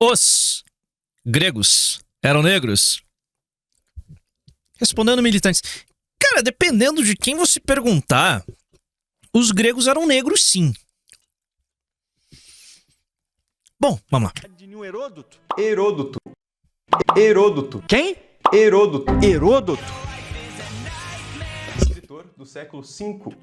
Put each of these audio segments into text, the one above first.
Os gregos eram negros? Respondendo militantes. Cara, dependendo de quem você perguntar, os gregos eram negros, sim. Bom, vamos lá. Heródoto. Heródoto. Quem? Heródoto. Heródoto. Escritor do século V.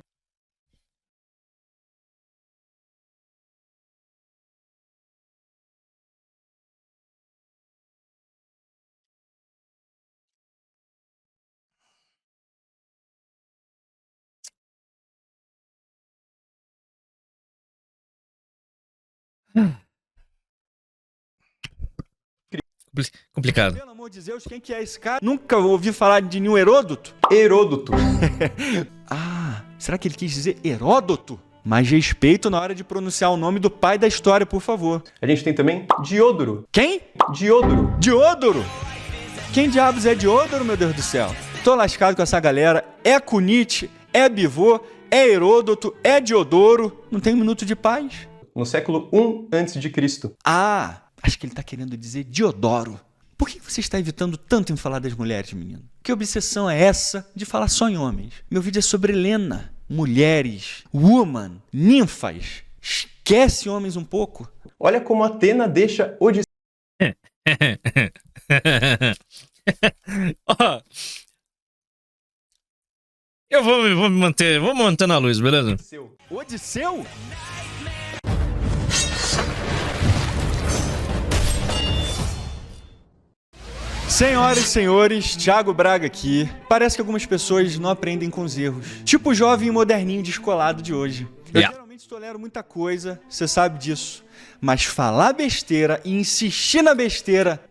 Complicado. Pelo amor de Deus, quem que é esse cara? Nunca ouvi falar de nenhum Heródoto. Heródoto. Ah, será que ele quis dizer Heródoto? Mais respeito na hora de pronunciar o nome do pai da história, por favor. A gente tem também Diodoro. Quem? Diodoro. Diodoro. Quem diabos é Diodoro, meu Deus do céu? Tô lascado com essa galera. É Cunite, é Bivô, é Heródoto, é Diodoro. Não tem um minuto de paz? No século I a.C. Ah, acho que ele tá querendo dizer Diodoro. Por que você está evitando tanto em falar das mulheres, menino? Que obsessão é essa de falar só em homens? Meu vídeo é sobre Helena, mulheres, woman, ninfas. Esquece homens um pouco. Olha como Atena deixa Odisseus. Ó, eu vou me manter, vou manter na luz, beleza? Odisseu? Senhoras e senhores, Thiago Braga aqui. Parece que algumas pessoas não aprendem com os erros. Tipo o jovem moderninho descolado de hoje. Eu geralmente tolero muita coisa, você sabe disso. Mas falar besteira e insistir na besteira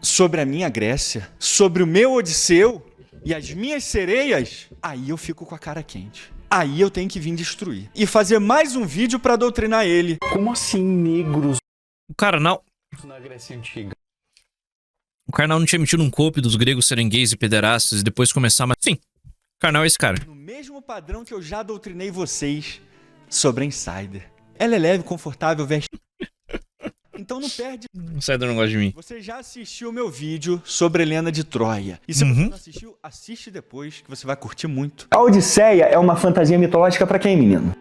sobre a minha Grécia, sobre o meu Odisseu e as minhas sereias, aí eu fico com a cara quente. Aí eu tenho que vir destruir. E fazer mais um vídeo pra doutrinar ele. Como assim negros O carnal na Grécia Antiga? não tinha metido um cope dos gregos serem gays e pederastas e depois começar, mas sim, o carnal é esse cara. No mesmo padrão que eu já doutrinei vocês sobre a Insider. Ela é leve, confortável, veste... Então não perde. O Insider não gosta de mim. Você já assistiu o meu vídeo sobre Helena de Troia. E se você não assistiu, assiste depois, que você vai curtir muito. A Odisseia é uma fantasia mitológica para quem, menino?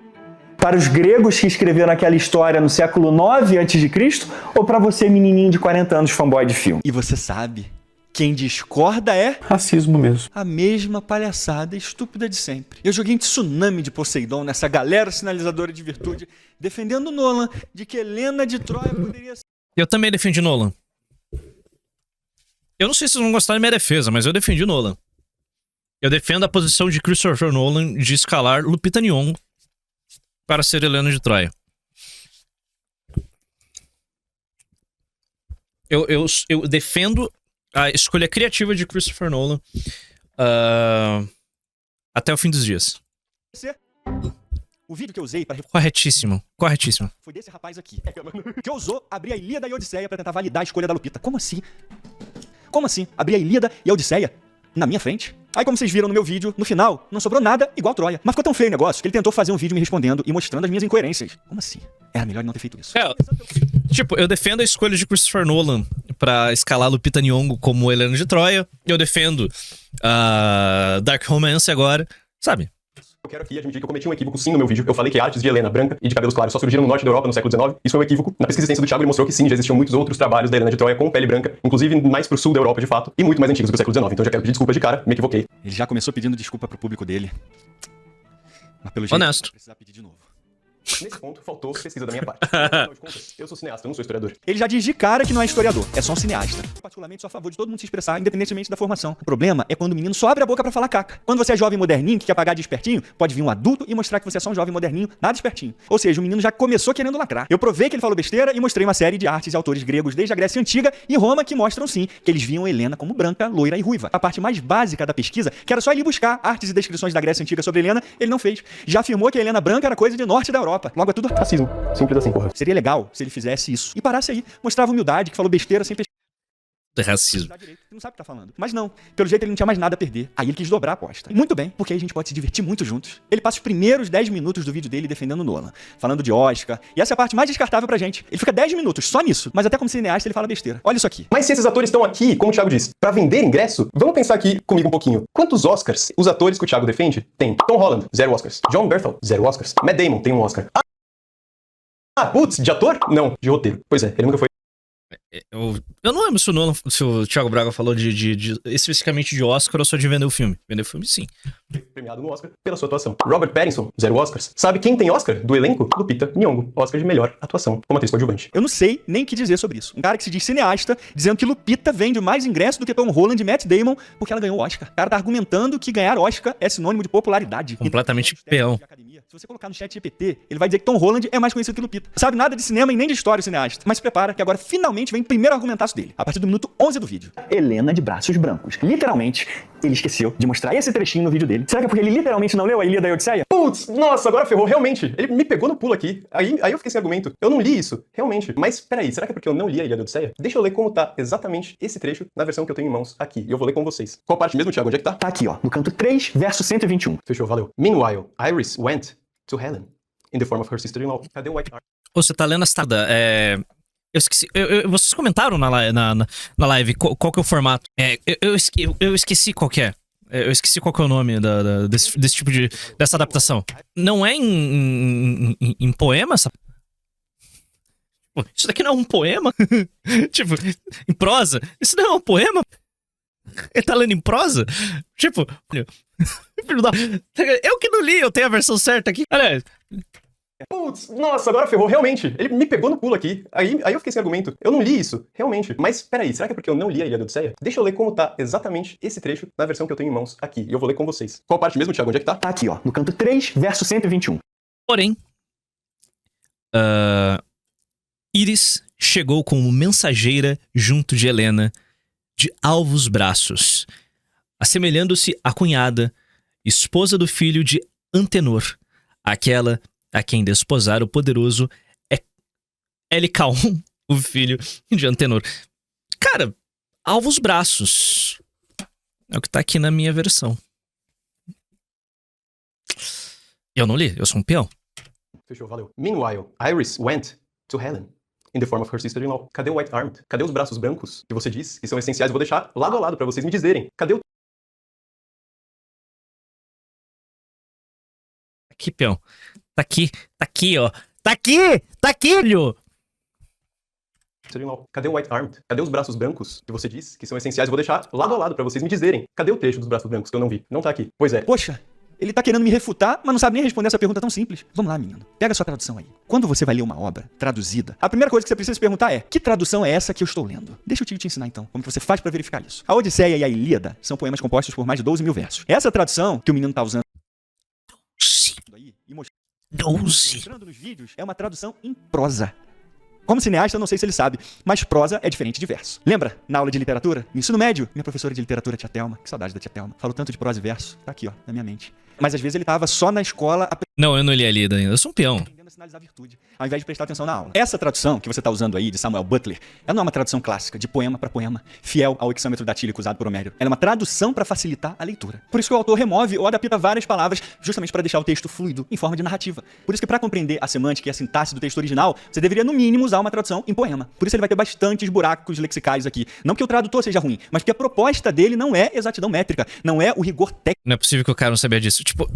Para os gregos que escreveram aquela história no século IX a.C. ou para você, menininho de 40 anos, fanboy de filme? E você sabe, quem discorda é Racismo mesmo. a mesma palhaçada estúpida de sempre. Eu joguei um tsunami de Poseidon nessa galera sinalizadora de virtude, defendendo Nolan de que Helena de Troia poderia ser... Eu também defendi Nolan. Eu não sei se vocês vão gostar da minha defesa, mas eu defendi Nolan. Eu defendo a posição de Christopher Nolan de escalar Lupita Nyong'o para ser Helena de Troia. Eu defendo a escolha criativa de Christopher Nolan até o fim dos dias. O vídeo que eu usei para Corretíssimo, corretíssimo. foi desse rapaz aqui, que ousou abrir a Ilíada e a Odisseia para tentar validar a escolha da Lupita. Como assim? Como assim? Abrir a Ilíada e a Odisseia na minha frente? Aí, como vocês viram no meu vídeo, no final, não sobrou nada igual Troia. Mas ficou tão feio o negócio que ele tentou fazer um vídeo me respondendo e mostrando as minhas incoerências. Como assim? Era melhor não ter feito isso. Tipo, eu defendo a escolha de Christopher Nolan pra escalar Lupita Nyong'o como Helena de Troia. Eu defendo Dark Romance agora, sabe? Eu quero aqui admitir que eu cometi um equívoco sim no meu vídeo. Eu falei que artes de Helena branca e de cabelos claros só surgiram no norte da Europa no século XIX. Isso foi um equívoco. Na pesquisa de ciência do Thiago ele mostrou que sim, já existiam muitos outros trabalhos da Helena de Troia com pele branca, inclusive mais pro sul da Europa de fato, e muito mais antigos do que o século XIX. Então já quero pedir desculpas de cara, me equivoquei. Ele já começou pedindo desculpa pro público dele. Mas pelo jeito, Honesto. vai precisar pedir de novo. Nesse ponto, faltou pesquisa da minha parte. Afinal de contas, eu sou cineasta, eu não sou historiador. Ele já diz de cara que não é historiador, é só um cineasta. Eu, particularmente, sou a favor de todo mundo se expressar, independentemente da formação. O problema é quando o menino só abre a boca pra falar caca. Quando você é jovem moderninho, que quer pagar de espertinho, pode vir um adulto e mostrar que você é só um jovem moderninho, nada espertinho. Ou seja, o menino já começou querendo lacrar. Eu provei que ele falou besteira e mostrei uma série de artes e autores gregos desde a Grécia Antiga e Roma que mostram sim que eles viam Helena como branca, loira e ruiva. A parte mais básica da pesquisa, que era só ele buscar artes e descrições da Grécia Antiga sobre Helena, ele não fez. Já afirmou que a Helena branca era coisa de norte da Europa. Logo é tudo racismo. Simples assim, porra. Seria legal se ele fizesse isso. E parasse aí, mostrava humildade, que falou besteira sem pesquisa. racismo. Dá direito, não sabe o que tá falando. Mas não, pelo jeito ele não tinha mais nada a perder. Aí ele quis dobrar a aposta. Muito bem, porque aí a gente pode se divertir muito juntos. Ele passa os primeiros 10 minutos do vídeo dele defendendo o Nolan, falando de Oscar. E essa é a parte mais descartável pra gente. Ele fica 10 minutos só nisso, mas até como cineasta ele fala besteira. Olha isso aqui. Mas se esses atores estão aqui, como o Thiago disse, pra vender ingresso, vamos pensar aqui comigo um pouquinho. Quantos Oscars os atores que o Thiago defende tem? Tom Holland, 0 Oscars. John Bernthal, 0 Oscars. Matt Damon tem 1 Oscar. Putz, de ator? Não, de roteiro. Pois é, ele nunca foi Eu não lembro se o Thiago Braga falou de especificamente de Oscar ou só de vender o filme. Vender o filme, sim. premiado no Oscar pela sua atuação. Robert Pattinson, 0 Oscars. Sabe quem tem Oscar do elenco? Lupita Nyong'o, Oscar de melhor atuação como atriz coadjuvante. Eu não sei nem o que dizer sobre isso. Um cara que se diz cineasta, dizendo que Lupita vende mais ingresso do que Tom Holland e Matt Damon porque ela ganhou o Oscar. O cara tá argumentando que ganhar Oscar é sinônimo de popularidade. Completamente peão. Se você colocar no chat GPT, ele vai dizer que Tom Holland é mais conhecido que Lupita. Sabe nada de cinema e nem de história o cineasta. Mas se prepara que agora finalmente vem o primeiro argumentaço dele, a partir do minuto 11 do vídeo. Helena de braços brancos. Literalmente, ele esqueceu de mostrar esse trechinho no vídeo dele. Será que é porque ele literalmente não leu a Ilíada e a Odisseia? Putz, nossa, agora ferrou, realmente. Ele me pegou no pulo aqui. Aí eu fiquei sem argumento. Eu não li isso, realmente. Mas peraí, será que é porque eu não li a Ilíada e a Odisseia? Deixa eu ler como tá exatamente esse trecho na versão que eu tenho em mãos aqui. E eu vou ler com vocês. Qual parte mesmo, Thiago? Onde é que tá? Tá aqui, ó, no canto 3, verso 121. Fechou, valeu. Meanwhile, Iris went to Helen in the form of her sister-in-law. Cadê o White Arm? Ô, você tá lendo essa tarda, eu esqueci. Vocês comentaram na live qual que é o formato. Eu esqueci qual que é. Eu esqueci qual que é o nome desse tipo dessa adaptação. Não é em poema essa. Pô, isso daqui não é um poema? Tipo, em prosa? Isso não é um poema? Ele tá lendo em prosa? Tipo, eu que não li, eu tenho a versão certa aqui. Olha. Putz, nossa, agora ferrou, realmente. Ele me pegou no pulo aqui. Aí eu fiquei sem argumento. Eu não li isso, realmente. Mas peraí, será que é porque eu não li a Ilíada e a Odisseia? Deixa eu ler como tá exatamente esse trecho na versão que eu tenho em mãos aqui. E eu vou ler com vocês. Qual parte mesmo, Thiago? Onde é que tá? Tá aqui, ó, no canto 3, verso 121. Porém, Iris chegou como mensageira junto de Helena, de alvos braços, assemelhando-se à cunhada, esposa do filho de Antenor, aquela a quem desposar o poderoso Helicaon, o filho de Antenor. Cara, alvos braços. É o que tá aqui na minha versão. Eu não li, eu sou um peão. Fechou, valeu. Meanwhile, Iris went to Helen in the form of her sister-in-law. Cadê o White Armed? Cadê os braços brancos que você diz que são essenciais? Eu vou deixar lado a lado pra vocês me dizerem. Cadê o Aqui, peão. Tá aqui, ó. Tá aqui, filho! sister-in-law? Cadê o White Armed? Cadê os braços brancos que você diz que são essenciais? Eu vou deixar lado a lado pra vocês me dizerem. Cadê o trecho dos braços brancos que eu não vi? Não tá aqui. Pois é. Poxa, ele tá querendo me refutar, mas não sabe nem responder essa pergunta tão simples. Vamos lá, menino. Pega a sua tradução aí. Quando você vai ler uma obra traduzida, a primeira coisa que você precisa se perguntar é: que tradução é essa que eu estou lendo? Deixa eu te ensinar então como que você faz pra verificar isso. A Odisseia e a Ilíada são poemas compostos por mais de 12 mil versos. Essa tradução que o menino tá usando aí e mostrando nos vídeos é uma tradução em prosa. Como cineasta, eu não sei se ele sabe, mas prosa é diferente de verso. Lembra, na aula de literatura, no ensino médio, minha professora de literatura, tia Thelma, que saudade da tia Thelma, falou tanto de prosa e verso, tá aqui, ó, na minha mente. Mas às vezes ele tava só na escola Não, eu não li a Ilíada ainda, eu sou um peão. aprendendo a sinalizar virtude, ao invés de prestar atenção na aula. Essa tradução que você tá usando aí, de Samuel Butler, ela não é uma tradução clássica, de poema para poema, fiel ao hexâmetro datílico usado por Homero. Ela é uma tradução para facilitar a leitura. Por isso que o autor remove ou adapta várias palavras, justamente para deixar o texto fluido, em forma de narrativa. Por isso que para compreender a semântica e a sintaxe do texto original, você deveria no mínimo usar uma tradução em poema. Por isso ele vai ter bastantes buracos lexicais aqui. Não porque o tradutor seja ruim, mas porque a proposta dele não é exatidão métrica, não é o rigor Não é possível que o cara não sabia disso. Tipo,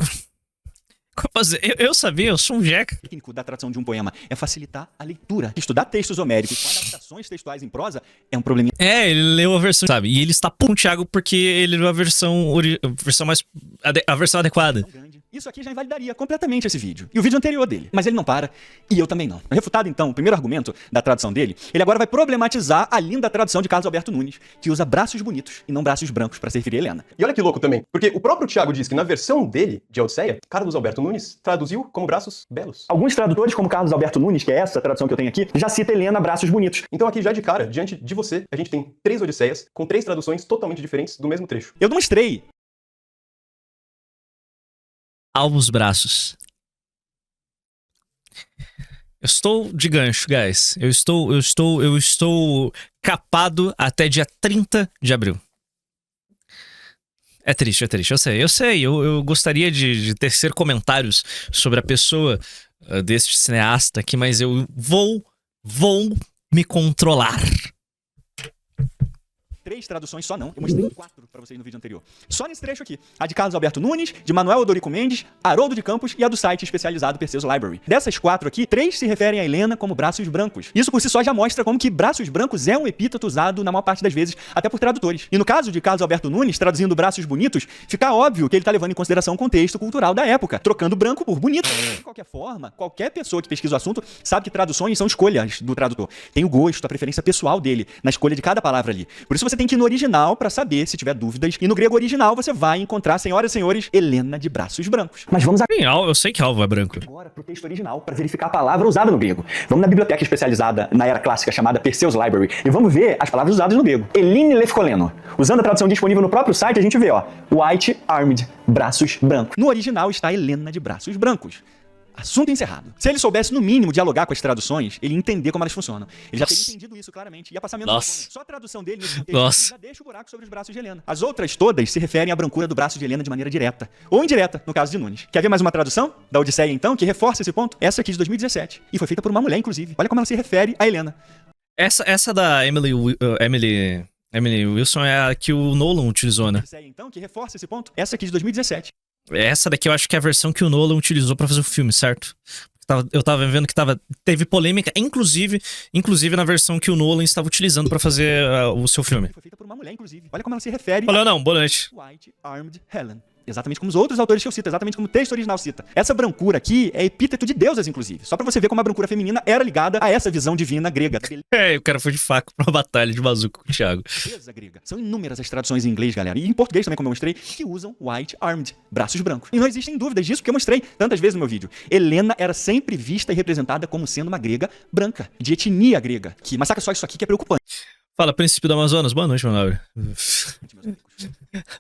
eu sabia, eu sou um jeca. técnico da tradução de um poema, é facilitar a leitura. Estudar textos homéricos com adaptações textuais em prosa é um probleminha. Ele leu a versão, sabe? E ele está com o Thiago porque ele leu a versão mais a versão adequada. Tão grande. Isso aqui já invalidaria completamente esse vídeo. E o vídeo anterior dele. Mas ele não para, e eu também não. Refutado, então, o primeiro argumento da tradução dele, ele agora vai problematizar a linda tradução de Carlos Alberto Nunes, que usa braços bonitos e não braços brancos para se referir a Helena. E olha que louco também, porque o próprio Thiago diz que na versão dele, de Odisseia, Carlos Alberto Nunes traduziu como braços belos. Alguns tradutores, como Carlos Alberto Nunes, que é essa tradução que eu tenho aqui, já cita Helena braços bonitos. Então aqui já de cara, diante de você, a gente tem 3 Odisseias com 3 traduções totalmente diferentes do mesmo trecho. Eu demonstrei. Alvos braços. Eu estou de gancho, guys. Eu estou capado até dia 30 de abril. É triste, eu sei. Eu gostaria de tecer comentários sobre a pessoa deste cineasta aqui, mas eu vou me controlar. 3 traduções só não, eu mostrei 4 pra vocês no vídeo anterior. Só nesse trecho aqui. A de Carlos Alberto Nunes, de Manuel Odorico Mendes, Haroldo de Campos e a do site especializado Perseus Library. Dessas 4 aqui, 3 se referem a Helena como braços brancos. Isso por si só já mostra como que braços brancos é um epíteto usado na maior parte das vezes, até por tradutores. E no caso de Carlos Alberto Nunes, traduzindo braços bonitos, fica óbvio que ele tá levando em consideração o contexto cultural da época, trocando branco por bonito. De qualquer forma, qualquer pessoa que pesquisa o assunto sabe que traduções são escolhas do tradutor. Tem o gosto, a preferência pessoal dele na escolha de cada palavra ali. Por isso você tem que ir no original para saber se tiver dúvidas. E no grego original você vai encontrar, senhoras e senhores, Helena de braços brancos. Mas vamos Sim, eu sei que alvo é branco. agora pro texto original para verificar a palavra usada no grego. Vamos na biblioteca especializada na era clássica chamada Perseus Library e vamos ver as palavras usadas no grego. Eline lefkoleno. Usando a tradução disponível no próprio site, a gente vê, ó, white armed, braços brancos. No original está Helena de braços brancos. Assunto encerrado. Se ele soubesse, no mínimo, dialogar com as traduções, ele ia entender como elas funcionam. Ele já teria entendido isso claramente. Ia passar menos vergonha. Só a tradução dele nesse contexto já deixa o buraco sobre os braços de Helena. As outras todas se referem à brancura do braço de Helena de maneira direta. Ou indireta, no caso de Nunes. Quer ver mais uma tradução da Odisseia, então, que reforça esse ponto? Essa aqui de 2017. E foi feita por uma mulher, inclusive. Olha como ela se refere a Helena. Essa da Emily Wilson é a que o Nolan utilizou, né? Odisseia, então, que reforça esse ponto? Essa aqui de 2017. Essa daqui eu acho que é a versão que o Nolan utilizou pra fazer o filme, certo? Eu tava vendo que teve polêmica, inclusive na versão que o Nolan estava utilizando pra fazer o seu filme. Foi feita por uma mulher, inclusive. Olha como ela se refere Falou, não, boa noite. White Armed Helen. Exatamente como os outros autores que eu cito, exatamente como o texto original cita. Essa brancura aqui é epíteto de deusas, inclusive. Só pra você ver como a brancura feminina era ligada a essa visão divina grega. O cara foi de faca pra uma batalha de bazuca com o Thiago. Beleza grega. São inúmeras as traduções em inglês, galera, e em português também, como eu mostrei, que usam white armed, braços brancos. E não existem dúvidas disso, porque eu mostrei tantas vezes no meu vídeo. Helena era sempre vista e representada como sendo uma grega branca, de etnia grega. Mas saca só isso aqui que é preocupante. Fala, príncipe do Amazonas. Boa noite, meu nobre.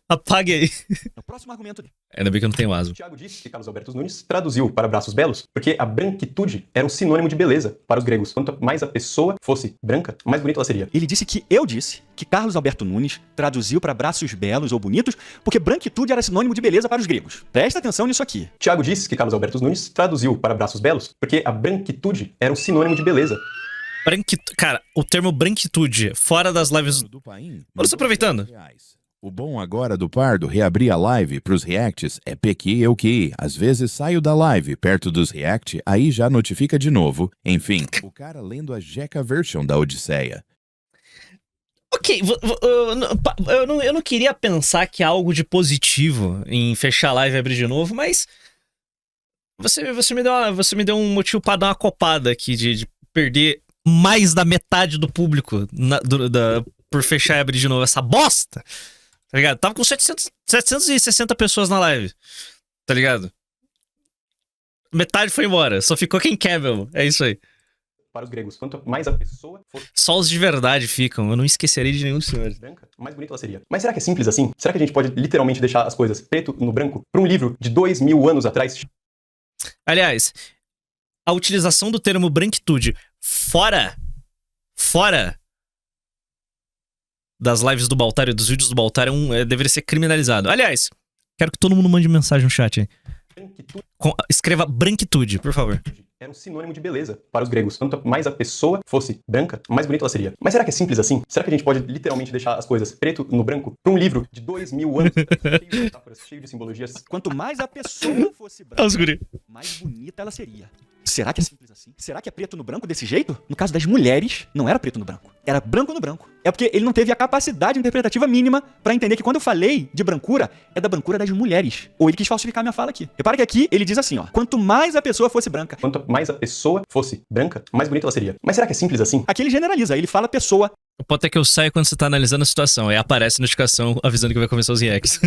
Apague aí. O próximo argumento dele. Ainda bem que eu não tenho asma. Tiago disse que Carlos Alberto Nunes traduziu para braços belos porque a branquitude era um sinônimo de beleza para os gregos. Quanto mais a pessoa fosse branca, mais bonita ela seria. Ele disse que Carlos Alberto Nunes traduziu para braços belos ou bonitos porque branquitude era sinônimo de beleza para os gregos. Presta atenção nisso aqui. Tiago disse que Carlos Alberto Nunes traduziu para braços belos porque a branquitude era um sinônimo de beleza. Cara, o termo branquitude, fora das lives... Olha só, aproveitando. O bom agora do Pardo reabrir a live pros reacts é PQ eu que às vezes saio da live perto dos react, aí já notifica de novo. Enfim, o cara lendo a Jeca version da Odisseia. Ok, eu não queria pensar que há algo de positivo em fechar a live e abrir de novo, mas você me deu um motivo pra dar uma copada aqui de perder mais da metade do público por fechar e abrir de novo essa bosta. Tá ligado? Tava com 760 pessoas na live. Tá ligado? Metade foi embora. Só ficou quem quer, meu. É isso aí. Para os gregos, quanto mais a pessoa fosse Só os de verdade ficam. Eu não esquecerei de nenhum senhor. branca, mais bonita ela seria. Mas será que é simples assim? Será que a gente pode literalmente deixar as coisas preto no branco para um livro de 2000 anos atrás? Aliás, a utilização do termo branquitude fora das lives do Baltar e dos vídeos do Baltar deveria ser criminalizado. Aliás, quero que todo mundo mande mensagem no chat aí. Branquitude Escreva branquitude, por favor. era um sinônimo de beleza para os gregos. Quanto mais a pessoa fosse branca, mais bonita ela seria. Mas será que é simples assim? Será que a gente pode literalmente deixar as coisas preto no branco para um livro de 2000 anos cheio de metáforas, cheio de simbologias? Quanto mais a pessoa fosse branca, mais bonita ela seria. Será que é simples assim? Será que é preto no branco desse jeito? No caso das mulheres, não era preto no branco. Era branco no branco. É porque ele não teve a capacidade interpretativa mínima pra entender que quando eu falei de brancura, é da brancura das mulheres. Ou ele quis falsificar minha fala aqui. Repara que aqui ele diz assim, ó. Quanto mais a pessoa fosse branca. Quanto mais a pessoa fosse branca, mais bonita ela seria. Mas será que é simples assim? Aqui ele generaliza, ele fala pessoa. Pode ter que eu saia quando você tá analisando a situação. Aí aparece a notificação avisando que vai começar os reacts.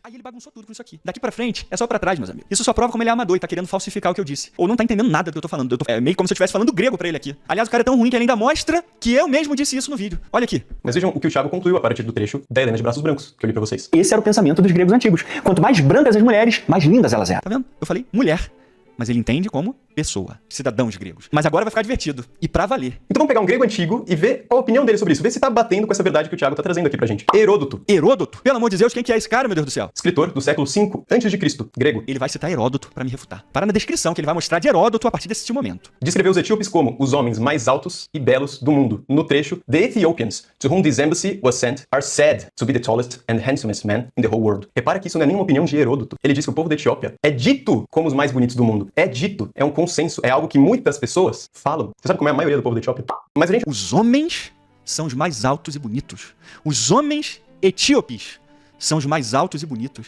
Aí ele bagunçou tudo com isso aqui. Daqui pra frente, é só pra trás, meus amigos. Isso só prova como ele é amador e tá querendo falsificar o que eu disse. Ou não tá entendendo nada do que eu tô falando. É meio como se eu estivesse falando grego pra ele aqui. Aliás, o cara é tão ruim que ele ainda mostra que eu mesmo disse isso no vídeo. Olha aqui. Mas vejam o que o Thiago concluiu a partir do trecho da Helena de Braços Brancos, que eu li pra vocês. Esse era o pensamento dos gregos antigos. Quanto mais brancas as mulheres, mais lindas elas eram. Tá vendo? Eu falei mulher. Mas ele entende como pessoa, cidadãos gregos. Mas agora vai ficar divertido, e pra valer. Então vamos pegar um grego antigo e ver qual a opinião dele sobre isso. Ver se tá batendo com essa verdade que o Thiago tá trazendo aqui pra gente. Heródoto. Heródoto? Pelo amor de Deus, quem que é esse cara, meu Deus do céu? Escritor do século V a.C., grego. Ele vai citar Heródoto pra me refutar. Para na descrição que ele vai mostrar de Heródoto a partir desse momento. Descreveu os etíopes como os homens mais altos e belos do mundo. No trecho, The Ethiopians, to whom this embassy was sent, are said to be the tallest and handsomest men in the whole world. Repara que isso não é nenhuma opinião de Heródoto. Ele diz que o povo da Etiópia é dito como os mais bonitos do mundo. É dito, é um consenso, é algo que muitas pessoas falam. Você sabe como é a maioria do povo da Etiópia? Mas a gente... Os homens são os mais altos e bonitos. Os homens etíopes são os mais altos e bonitos.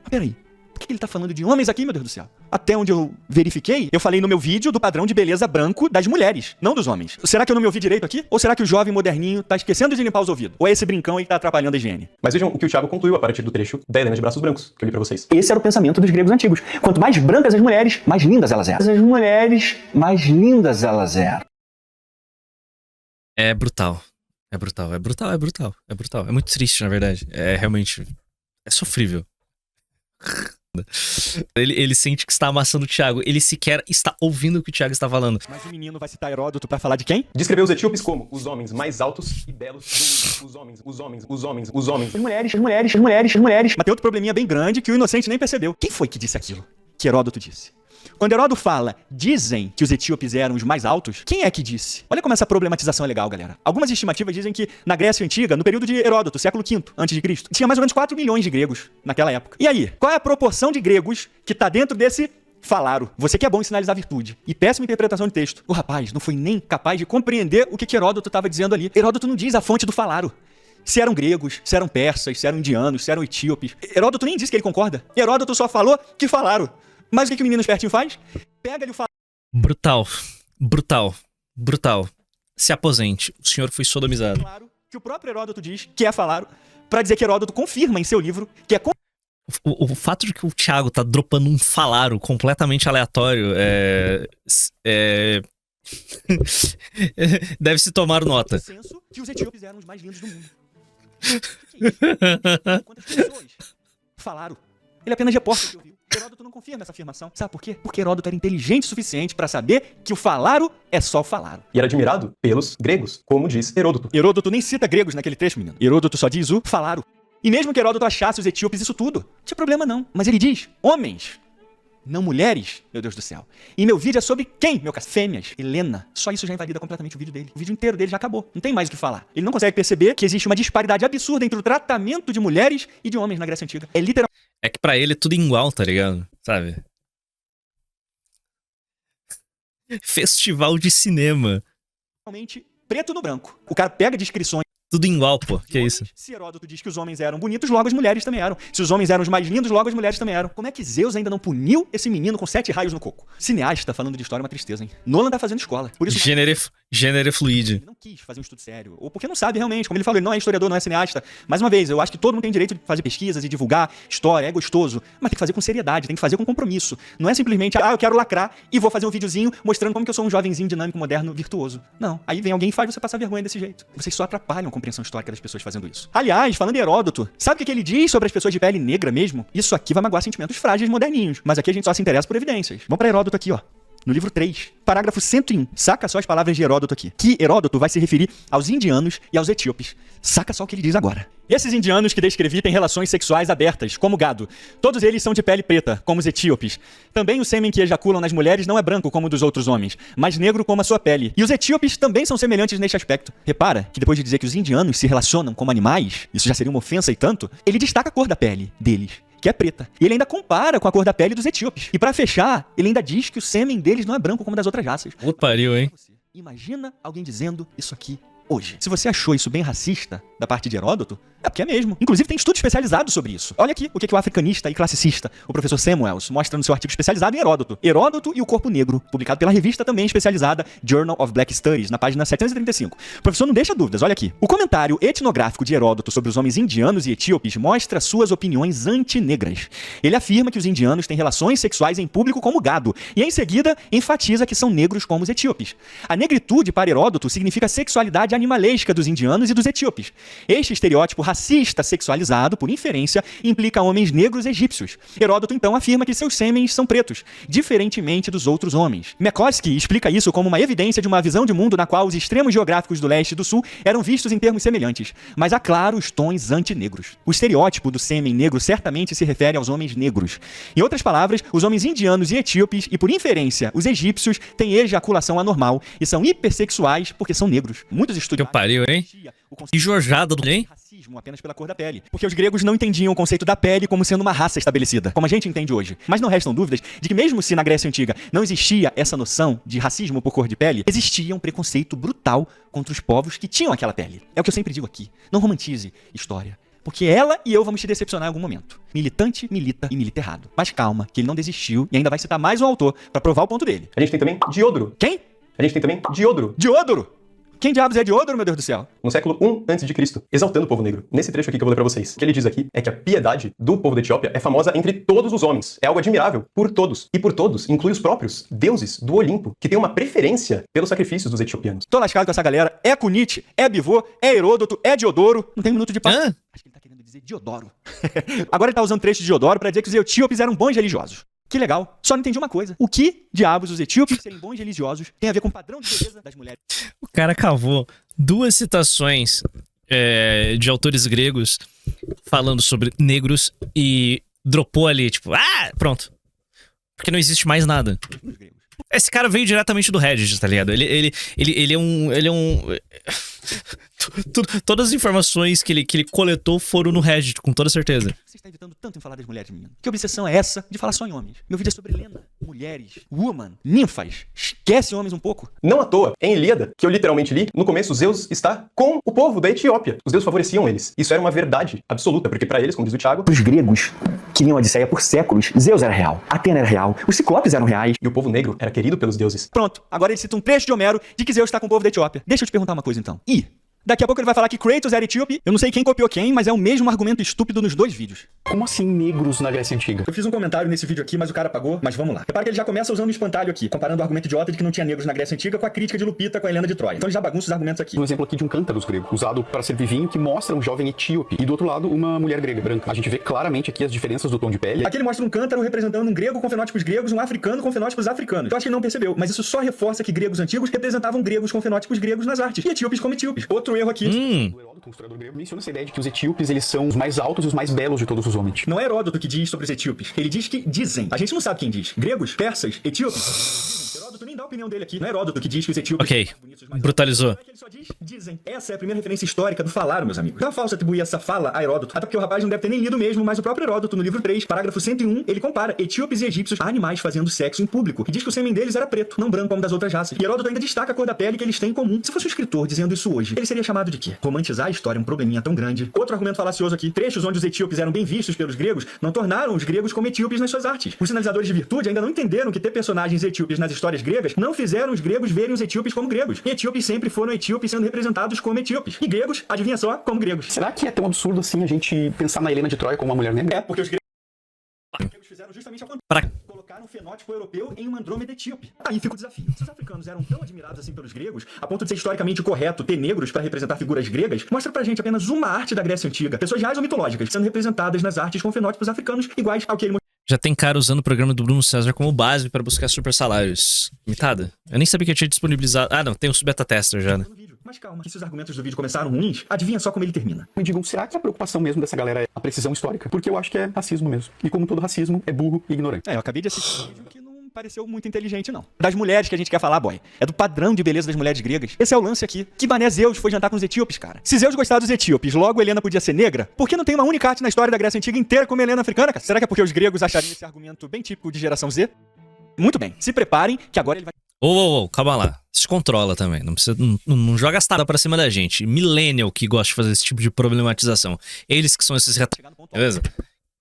Mas peraí, por que ele tá falando de homens aqui, meu Deus do céu? Até onde eu verifiquei, eu falei no meu vídeo do padrão de beleza branco das mulheres, não dos homens. Será que eu não me ouvi direito aqui? Ou será que o jovem moderninho tá esquecendo de limpar os ouvidos? Ou é esse brincão aí que tá atrapalhando a higiene? Mas vejam o que o Thiago concluiu a partir do trecho da Helena de Braços Brancos, que eu li pra vocês. Esse era o pensamento dos gregos antigos. Quanto mais brancas as mulheres, mais lindas elas eram. As mulheres, mais lindas elas eram. É brutal. É brutal, é brutal, é brutal, é brutal. É muito triste, na verdade. É realmente... É sofrível. Ele sente que está amassando o Thiago. Ele sequer está ouvindo o que o Thiago está falando. Mas o menino vai citar Heródoto pra falar de quem? Descreveu os etíopes como os homens mais altos e belos do mundo. Os homens, os homens, os homens, os homens. As mulheres, as mulheres, as mulheres, as mulheres. Mas tem outro probleminha bem grande que o inocente nem percebeu. Quem foi que disse aquilo? Que Heródoto disse. Quando Heródoto fala, dizem que os etíopes eram os mais altos, quem é que disse? Olha como essa problematização é legal, galera. Algumas estimativas dizem que na Grécia Antiga, no período de Heródoto, século V a.C., tinha mais ou menos 4 milhões de gregos naquela época. E aí, qual é a proporção de gregos que tá dentro desse falaro? Você que é bom em sinalizar virtude e péssima interpretação de texto. O rapaz não foi nem capaz de compreender o que Heródoto estava dizendo ali. Heródoto não diz a fonte do falaro. Se eram gregos, se eram persas, se eram indianos, se eram etíopes. Heródoto nem disse que ele concorda. Heródoto só falou que falaram. Mas o que o menino espertinho faz? Pega-lhe o falaro. Brutal. Brutal. Brutal. Se aposente. O senhor foi sodomizado. Que o próprio Heródoto diz que é falaro, pra dizer que Heródoto confirma em seu livro que é... O fato de que o Thiago tá dropando um falaro completamente aleatório deve-se tomar nota. Que os etíopes eram os mais lindos do mundo. Quantas pessoas falaram? Ele apenas reporta o que ouviu. Heródoto não confirma essa afirmação. Sabe por quê? Porque Heródoto era inteligente o suficiente para saber que o falaro é só o falaro. E era admirado pelos gregos, como diz Heródoto. Heródoto nem cita gregos naquele trecho, menino. Heródoto só diz o falaro. E mesmo que Heródoto achasse os etíopes isso tudo, não tinha problema não. Mas ele diz, homens, não mulheres, meu Deus do céu. E meu vídeo é sobre quem, meu caso? Fêmeas. Helena. Só isso já invalida completamente o vídeo dele. O vídeo inteiro dele já acabou. Não tem mais o que falar. Ele não consegue perceber que existe uma disparidade absurda entre o tratamento de mulheres e de homens na Grécia Antiga. É literalmente... É que pra ele é tudo igual, tá ligado? Sabe? Festival de cinema. Preto no branco. O cara pega descrições. Tudo igual, pô. Que é isso? Se Heródoto diz que os homens eram bonitos, logo as mulheres também eram. Se os homens eram os mais lindos, logo as mulheres também eram. Como é que Zeus ainda não puniu esse menino com 7 raios no coco? Cineasta falando de história é uma tristeza, hein? Nolan tá fazendo escola. Por isso Gênero fluide. Ele não quis fazer um estudo sério. Ou porque não sabe realmente. Como ele falou, ele não é historiador, não é cineasta. Mais uma vez, eu acho que todo mundo tem direito de fazer pesquisas e divulgar história, é gostoso. Mas tem que fazer com seriedade, tem que fazer com compromisso. Não é simplesmente, eu quero lacrar e vou fazer um videozinho mostrando como que eu sou um jovenzinho dinâmico, moderno, virtuoso. Não. Aí vem alguém e faz você passar vergonha desse jeito. Vocês só atrapalham a compreensão histórica das pessoas fazendo isso. Aliás, falando em Heródoto, sabe o que ele diz sobre as pessoas de pele negra mesmo? Isso aqui vai magoar sentimentos frágeis moderninhos. Mas aqui a gente só se interessa por evidências. Vamos pra Heródoto aqui, ó. No livro 3, parágrafo 101. Saca só as palavras de Heródoto aqui. Que Heródoto vai se referir aos indianos e aos etíopes. Saca só o que ele diz agora. Esses indianos que descrevi têm relações sexuais abertas, como gado. Todos eles são de pele preta, como os etíopes. Também o sêmen que ejaculam nas mulheres não é branco como o dos outros homens, mas negro como a sua pele. E os etíopes também são semelhantes neste aspecto. Repara que depois de dizer que os indianos se relacionam como animais, isso já seria uma ofensa e tanto, ele destaca a cor da pele deles, que é preta. E ele ainda compara com a cor da pele dos etíopes. E pra fechar, ele ainda diz que o sêmen deles não é branco como das outras raças. Puta pariu, hein? Imagina alguém dizendo isso aqui hoje. Se você achou isso bem racista da parte de Heródoto, é porque é mesmo. Inclusive tem estudo especializado sobre isso. Olha aqui o que o africanista e classicista, o professor Samuels, mostra no seu artigo especializado em Heródoto. Heródoto e o Corpo Negro, publicado pela revista também especializada Journal of Black Studies, na página 735. O professor não deixa dúvidas, olha aqui. O comentário etnográfico de Heródoto sobre os homens indianos e etíopes mostra suas opiniões antinegras. Ele afirma que os indianos têm relações sexuais em público como gado, e em seguida enfatiza que são negros como os etíopes. A negritude para Heródoto significa a sexualidade animalesca dos indianos e dos etíopes. Este estereótipo racista sexualizado, por inferência, implica homens negros egípcios. Heródoto, então, afirma que seus sêmens são pretos, diferentemente dos outros homens. McCloskey explica isso como uma evidência de uma visão de mundo na qual os extremos geográficos do leste e do sul eram vistos em termos semelhantes, mas aclara os tons antinegros. O estereótipo do sêmen negro certamente se refere aos homens negros. Em outras palavras, os homens indianos e etíopes, e por inferência, os egípcios, têm ejaculação anormal e são hipersexuais porque são negros. Muitos Que estudiosos... pariu, hein? Que jorjada do hein? Racismo apenas pela cor da pele. Porque os gregos não entendiam o conceito da pele como sendo uma raça estabelecida, como a gente entende hoje. Mas não restam dúvidas de que mesmo se na Grécia Antiga não existia essa noção de racismo por cor de pele, existia um preconceito brutal contra os povos que tinham aquela pele. É o que eu sempre digo aqui. Não romantize história. Porque ela e eu vamos te decepcionar em algum momento. Militante, milita e milita errado. Mas calma, que ele não desistiu e ainda vai citar mais um autor pra provar o ponto dele. A gente tem também Diodoro. Quem? A gente tem também Diodoro. Diodoro! Quem diabos é Diodoro, meu Deus do céu? No século I a.C., exaltando o povo negro. Nesse trecho aqui que eu vou ler pra vocês, o que ele diz aqui é que a piedade do povo da Etiópia é famosa entre todos os homens. É algo admirável por todos. E por todos inclui os próprios deuses do Olimpo, que têm uma preferência pelos sacrifícios dos etiopianos. Tô lascado com essa galera. É Cunite, é Bivô, é Heródoto, é Diodoro. Não tem um minuto de paz. Hã? Acho que ele tá querendo dizer Diodoro. Agora ele tá usando trecho de Diodoro pra dizer que os etíopes eram bons religiosos. Que legal. Só não entendi uma coisa. O que diabos os etíopes serem bons religiosos tem a ver com o padrão de beleza das mulheres? O cara cavou duas citações de autores gregos falando sobre negros e dropou ali, tipo, pronto. Porque não existe mais nada. Esse cara veio diretamente do Reddit, tá ligado? Ele é um... Todas as informações que ele coletou foram no Reddit, com toda certeza. Você está evitando tanto em falar das mulheres, menino. Que obsessão é essa de falar só em homens? Meu vídeo é sobre Lena, mulheres, woman, ninfas. Esquece homens um pouco. Não à toa, em Ilíada, que eu literalmente li, no começo Zeus está com o povo da Etiópia. Os deuses favoreciam eles. Isso era uma verdade absoluta, porque pra eles, como diz o Thiago, Os gregos que liam a Odisseia por séculos, Zeus era real, Atena era real, os ciclopes eram reais. e o povo negro era querido pelos deuses. Pronto, agora ele cita um trecho de Homero de que Zeus está com o povo da Etiópia. Deixa eu te perguntar uma coisa então. Daqui a pouco ele vai falar que Kratos era etíope. Eu não sei quem copiou quem, mas é o mesmo argumento estúpido nos dois vídeos. Como assim negros na Grécia Antiga? Eu fiz um comentário nesse vídeo aqui, mas o cara apagou. Mas vamos lá. Repara que ele já começa usando o espantalho aqui, comparando o argumento idiota de que não tinha negros na Grécia Antiga com a crítica de Lupita com a Helena de Troia. Então ele já bagunça os argumentos aqui. Um exemplo aqui de um cântaros grego, usado para servir vinho, que mostra um jovem etíope. E do outro lado, uma mulher grega, branca. A gente vê claramente aqui as diferenças do tom de pele. Aqui ele mostra um cântaro representando um grego com fenótipos gregos, um africano com fenótipos africanos. Eu acho que ele não percebeu, mas isso só reforça que gregos antigos representavam gregos com fenótipos gregos nas artes, e etíopes como etíopes. Outro erro aqui. O Heródoto, um historiador grego, menciona essa ideia de que os etíopes, eles são os mais altos e os mais belos de todos os homens. Não é Heródoto que diz sobre os etíopes. Ele diz que dizem. A gente não sabe quem diz. Gregos, persas, etíopes. Heródoto nem dá a opinião dele aqui. Não é Heródoto que diz que os etíopes Ok, são bonitos, mais brutalizou. altos. Não é que ele só diz, dizem. Essa é a primeira referência histórica do falaram, meus amigos. Não é falso atribuir essa fala a Heródoto. Até porque o rapaz não deve ter nem lido mesmo, mas o próprio Heródoto, no livro 3, parágrafo 101, ele compara etíopes e egípcios a animais fazendo sexo em público. E diz que o sêmen deles era preto, não branco como das outras raças. E Heródoto ainda destaca a cor da pele que eles têm em comum. Se fosse um escritor dizendo isso hoje, ele seria chamado de quê? Romantizar a história é um probleminha tão grande. Outro argumento falacioso aqui. Trechos onde os etíopes eram bem vistos pelos gregos não tornaram os gregos como etíopes nas suas artes. Os sinalizadores de virtude ainda não entenderam que ter personagens etíopes nas histórias gregas não fizeram os gregos verem os etíopes como gregos. E etíopes sempre foram etíopes sendo representados como etíopes. E gregos, adivinha só, como gregos. Será que é tão absurdo assim a gente pensar na Helena de Troia como uma mulher negra? É, porque os gregos fizeram justamente ao contrário. Pra- Colocaram um fenótipo europeu em uma Andrômeda etíope. Aí fica o desafio. Se os africanos eram tão admirados assim pelos gregos, a ponto de ser historicamente correto ter negros para representar figuras gregas, mostra pra gente apenas uma arte da Grécia Antiga, pessoas reais ou mitológicas, sendo representadas nas artes com fenótipos africanos iguais ao que ele Já tem cara usando o programa do Bruno César como base para buscar super salários. Imitada? Eu nem sabia que eu tinha disponibilizado. Ah, não, tem o beta tester já, né? no vídeo. Mas calma, que se os argumentos do vídeo começaram ruins, adivinha só como ele termina. Me digam, será que a preocupação mesmo dessa galera é a precisão histórica? Porque eu acho que é racismo mesmo. E como todo racismo, é burro e ignorante. Eu acabei de assistir um vídeo que não pareceu muito inteligente, não. Das mulheres que a gente quer falar, boy. É do padrão de beleza das mulheres gregas. Esse é o lance aqui. Que mané Zeus foi jantar com os etíopes, cara? Se Zeus gostava dos etíopes, logo Helena podia ser negra, por que não tem uma única arte na história da Grécia Antiga inteira como Helena africana, cara? Será que é porque os gregos achariam esse argumento bem típico de geração Z? Muito bem. Se preparem, que agora ele vai... Ô, calma lá. Se controla também. Não precisa. Não joga as taras pra cima da gente. Millennial que gosta de fazer esse tipo de problematização. Eles que são esses chegar no ponto Beleza?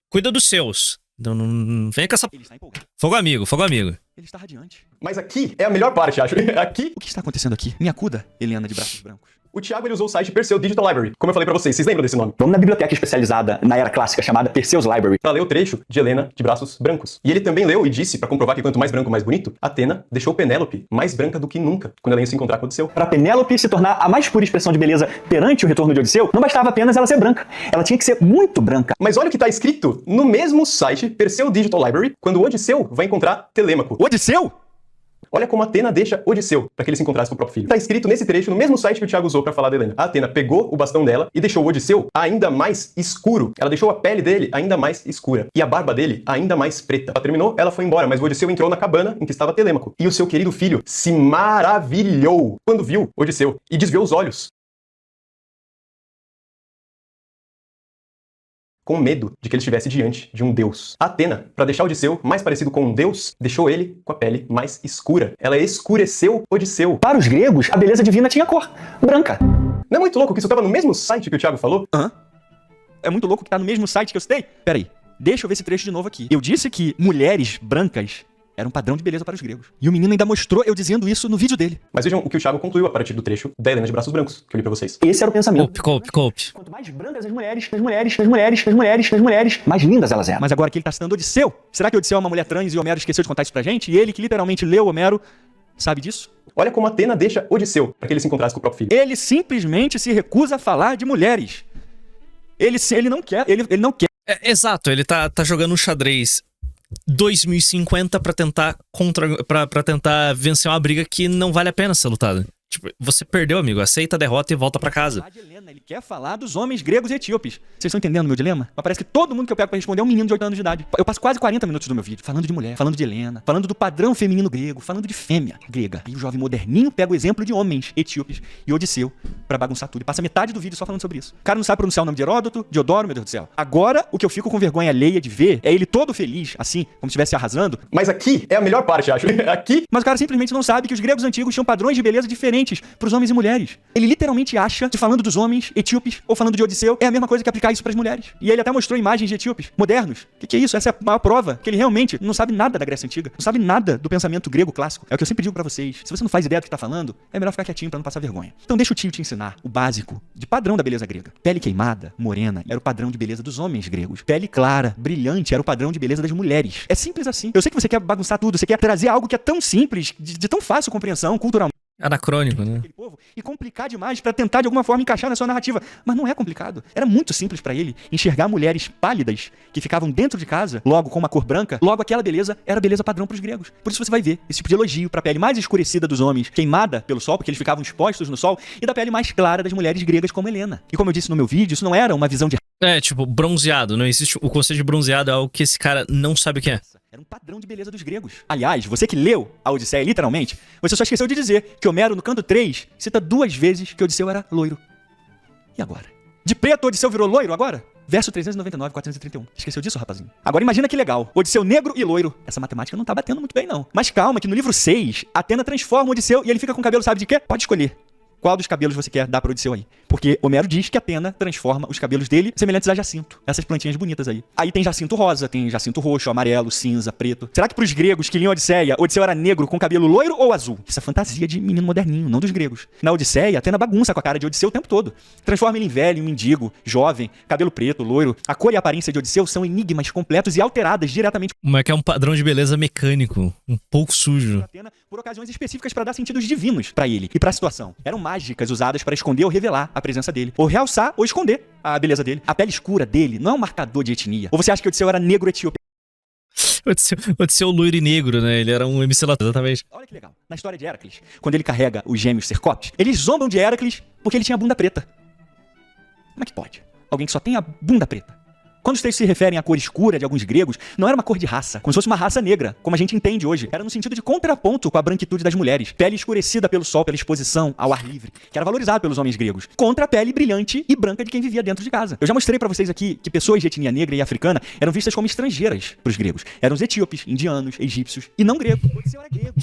Cuida dos seus. Não vem com essa. Ele está empolgado. Fogo amigo, fogo amigo. Ele está radiante. Mas aqui é a melhor parte, acho. Aqui, O que está acontecendo aqui? Me acuda, Helena de braços brancos. o Thiago ele usou o site Perseu Digital Library. Como eu falei pra vocês lembram desse nome? Vamos na biblioteca especializada na era clássica chamada Perseus Library. Pra ler o trecho de Helena de braços brancos. E ele também leu e disse, pra comprovar que quanto mais branco, mais bonito, Atena deixou Penélope mais branca do que nunca, quando ela ia se encontrar com Odisseu. Para Penélope se tornar a mais pura expressão de beleza perante o retorno de Odisseu, não bastava apenas ela ser branca. Ela tinha que ser muito branca. Mas olha o que tá escrito no mesmo site Perseu Digital Library, quando o Odisseu vai encontrar Telêmaco. Odisseu? Olha como Atena deixa Odisseu para que ele se encontrasse com o próprio filho. Tá escrito nesse trecho, no mesmo site que o Thiago usou para falar da Helena. A Atena pegou o bastão dela e deixou o Odisseu ainda mais escuro. Ela deixou a pele dele ainda mais escura e a barba dele ainda mais preta. Ela terminou, ela foi embora, mas o Odisseu entrou na cabana em que estava Telêmaco. E o seu querido filho se maravilhou quando viu Odisseu e desviou os olhos, com medo de que ele estivesse diante de um deus. Atena, para deixar Odisseu mais parecido com um deus, deixou ele com a pele mais escura. Ela escureceu Odisseu. Para os gregos, a beleza divina tinha cor branca. Não é muito louco que isso estava no mesmo site que o Thiago falou? Hã? É muito louco que tá no mesmo site que eu citei? Peraí, deixa eu ver esse trecho de novo aqui. Eu disse que mulheres brancas era um padrão de beleza para os gregos. E o menino ainda mostrou eu dizendo isso no vídeo dele. Mas vejam o que o Thiago concluiu a partir do trecho da Helena de braços brancos, que eu li pra vocês. Esse era o pensamento. Cope. Quanto mais brancas as mulheres, mais lindas elas eram. Mas agora que ele tá citando Odisseu, será que Odisseu é uma mulher trans e Homero esqueceu de contar isso pra gente? E ele que literalmente leu Homero, sabe disso? Olha como Atena deixa Odisseu para que ele se encontrasse com o próprio filho. Ele simplesmente se recusa a falar de mulheres. Ele não quer, ele não quer. Exato, ele tá jogando um xadrez 2050 pra tentar pra tentar vencer uma briga que não vale a pena ser lutada. Tipo, você perdeu, amigo. Aceita a derrota e volta pra casa. Ele quer falar dos homens gregos e etíopes. Vocês estão entendendo o meu dilema? Mas parece que todo mundo que eu pego pra responder é um menino de 8 anos de idade. Eu passo quase 40 minutos do meu vídeo falando de mulher, falando de Helena, falando do padrão feminino grego, falando de fêmea grega. Aí o jovem moderninho pega o exemplo de homens etíopes e Odisseu pra bagunçar tudo. E passa metade do vídeo só falando sobre isso. O cara não sabe pronunciar o nome de Heródoto, Diodoro, meu Deus do céu. Agora, o que eu fico com vergonha alheia de ver é ele todo feliz, assim, como se estivesse arrasando. Mas aqui é a melhor parte, acho. Aqui, Mas o cara simplesmente não sabe que os gregos antigos tinham padrões de beleza diferentes pros homens e mulheres. Ele literalmente acha que falando dos homens etíopes ou falando de Odisseu é a mesma coisa que aplicar isso pras mulheres. E ele até mostrou imagens de etíopes modernos. O que é isso? Essa é a maior prova que ele realmente não sabe nada da Grécia Antiga, não sabe nada do pensamento grego clássico. É o que eu sempre digo pra vocês. Se você não faz ideia do que tá falando, é melhor ficar quietinho pra não passar vergonha. Então deixa o tio te ensinar o básico de padrão da beleza grega. Pele queimada, morena, era o padrão de beleza dos homens gregos. Pele clara, brilhante, era o padrão de beleza das mulheres. É simples assim. Eu sei que você quer bagunçar tudo, você quer trazer algo que é tão simples, de tão fácil compreensão culturalmente. Anacrônico, né? Aquele povo e complicar demais pra tentar de alguma forma encaixar na sua narrativa. Mas não é complicado. Era muito simples pra ele enxergar mulheres pálidas que ficavam dentro de casa, logo com uma cor branca, logo aquela beleza era a beleza padrão pros gregos. Por isso você vai ver esse tipo de elogio pra pele mais escurecida dos homens, queimada pelo sol, porque eles ficavam expostos no sol, e da pele mais clara das mulheres gregas como Helena. E como eu disse no meu vídeo, isso não era uma visão de Tipo, bronzeado. Não existe. O conceito de bronzeado é algo que esse cara não sabe o que é. Era um padrão de beleza dos gregos. Aliás, você que leu a Odisseia literalmente, você só esqueceu de dizer que Homero, no canto 3, cita 2 vezes que Odisseu era loiro. E agora? De preto, Odisseu virou loiro agora? Verso 399, 431. Esqueceu disso, rapazinho? Agora imagina que legal. Odisseu negro e loiro. Essa matemática não tá batendo muito bem, não. Mas calma, que no livro 6, Atena transforma o Odisseu e ele fica com cabelo, sabe de quê? Pode escolher. Qual dos cabelos você quer dar para Odisseu aí? Porque Homero diz que Atena transforma os cabelos dele semelhantes a jacinto. Essas plantinhas bonitas aí. Aí tem jacinto rosa, tem jacinto roxo, amarelo, cinza, preto. Será que pros gregos que liam Odisseia, Odisseu era negro com cabelo loiro ou azul? Isso é fantasia de menino moderninho, não dos gregos. Na Odisseia, Atena bagunça com a cara de Odisseu o tempo todo. Transforma ele em velho, em mendigo, jovem, cabelo preto, loiro. A cor e a aparência de Odisseu são enigmas completos e alteradas diretamente Como é que é um padrão de beleza mecânico, um pouco sujo. Atena por ocasiões específicas para dar sentidos divinos para ele e para a situação. Eram mágicas usadas para esconder ou revelar a presença dele, ou realçar ou esconder a beleza dele. A pele escura dele não é um marcador de etnia. Ou você acha que Odisseu era negro etíope? Odisseu loiro e negro, né? Ele era um MC latino, exatamente. Olha que legal. Na história de Héracles, quando ele carrega os gêmeos Cercopes, eles zombam de Héracles porque ele tinha bunda preta. Como é que pode? Alguém que só tem a bunda preta. Quando os textos se referem à cor escura de alguns gregos, não era uma cor de raça, como se fosse uma raça negra, como a gente entende hoje. Era no sentido de contraponto com a branquitude das mulheres. Pele escurecida pelo sol, pela exposição ao ar livre, que era valorizado pelos homens gregos, contra a pele brilhante e branca de quem vivia dentro de casa. Eu já mostrei pra vocês aqui que pessoas de etnia negra e africana eram vistas como estrangeiras pros gregos. Eram os etíopes, indianos, egípcios e não gregos. Odisseu era grego,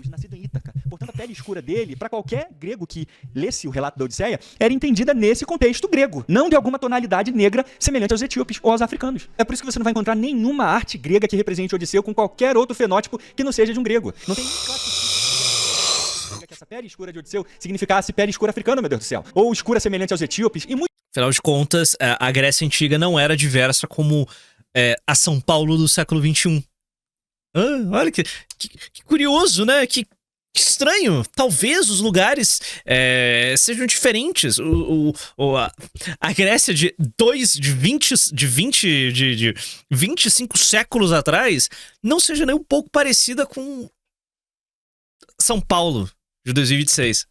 nascido em Ítaca. Portanto, a pele escura dele, para qualquer grego que lesse o relato da Odisseia, era entendida nesse contexto grego, não de alguma tonalidade negra semelhante aos etíopes ou aos africanos. É por isso que você não vai encontrar nenhuma arte grega que represente Odisseu com qualquer outro fenótipo que não seja de um grego. Não tem nem classificação que essa pele escura de Odisseu significasse pele escura africana, meu Deus do céu, ou escura semelhante aos etíopes, e muito. Afinal de contas, a Grécia Antiga não era diversa como a São Paulo do século XXI. Olha que curioso, né? Que estranho. Talvez os lugares sejam diferentes. A Grécia de 25 séculos atrás não seja nem um pouco parecida com São Paulo de 2026.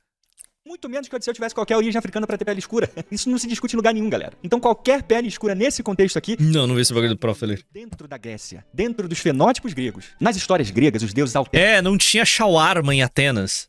Muito menos que o Odisseu tivesse qualquer origem africana para ter pele escura. Isso não se discute em lugar nenhum, galera. Então qualquer pele escura nesse contexto aqui... Não vi esse bagulho do prof ali. Dentro da Grécia, dentro dos fenótipos gregos. Nas histórias gregas, os deuses alteram. Não tinha shawarma em Atenas.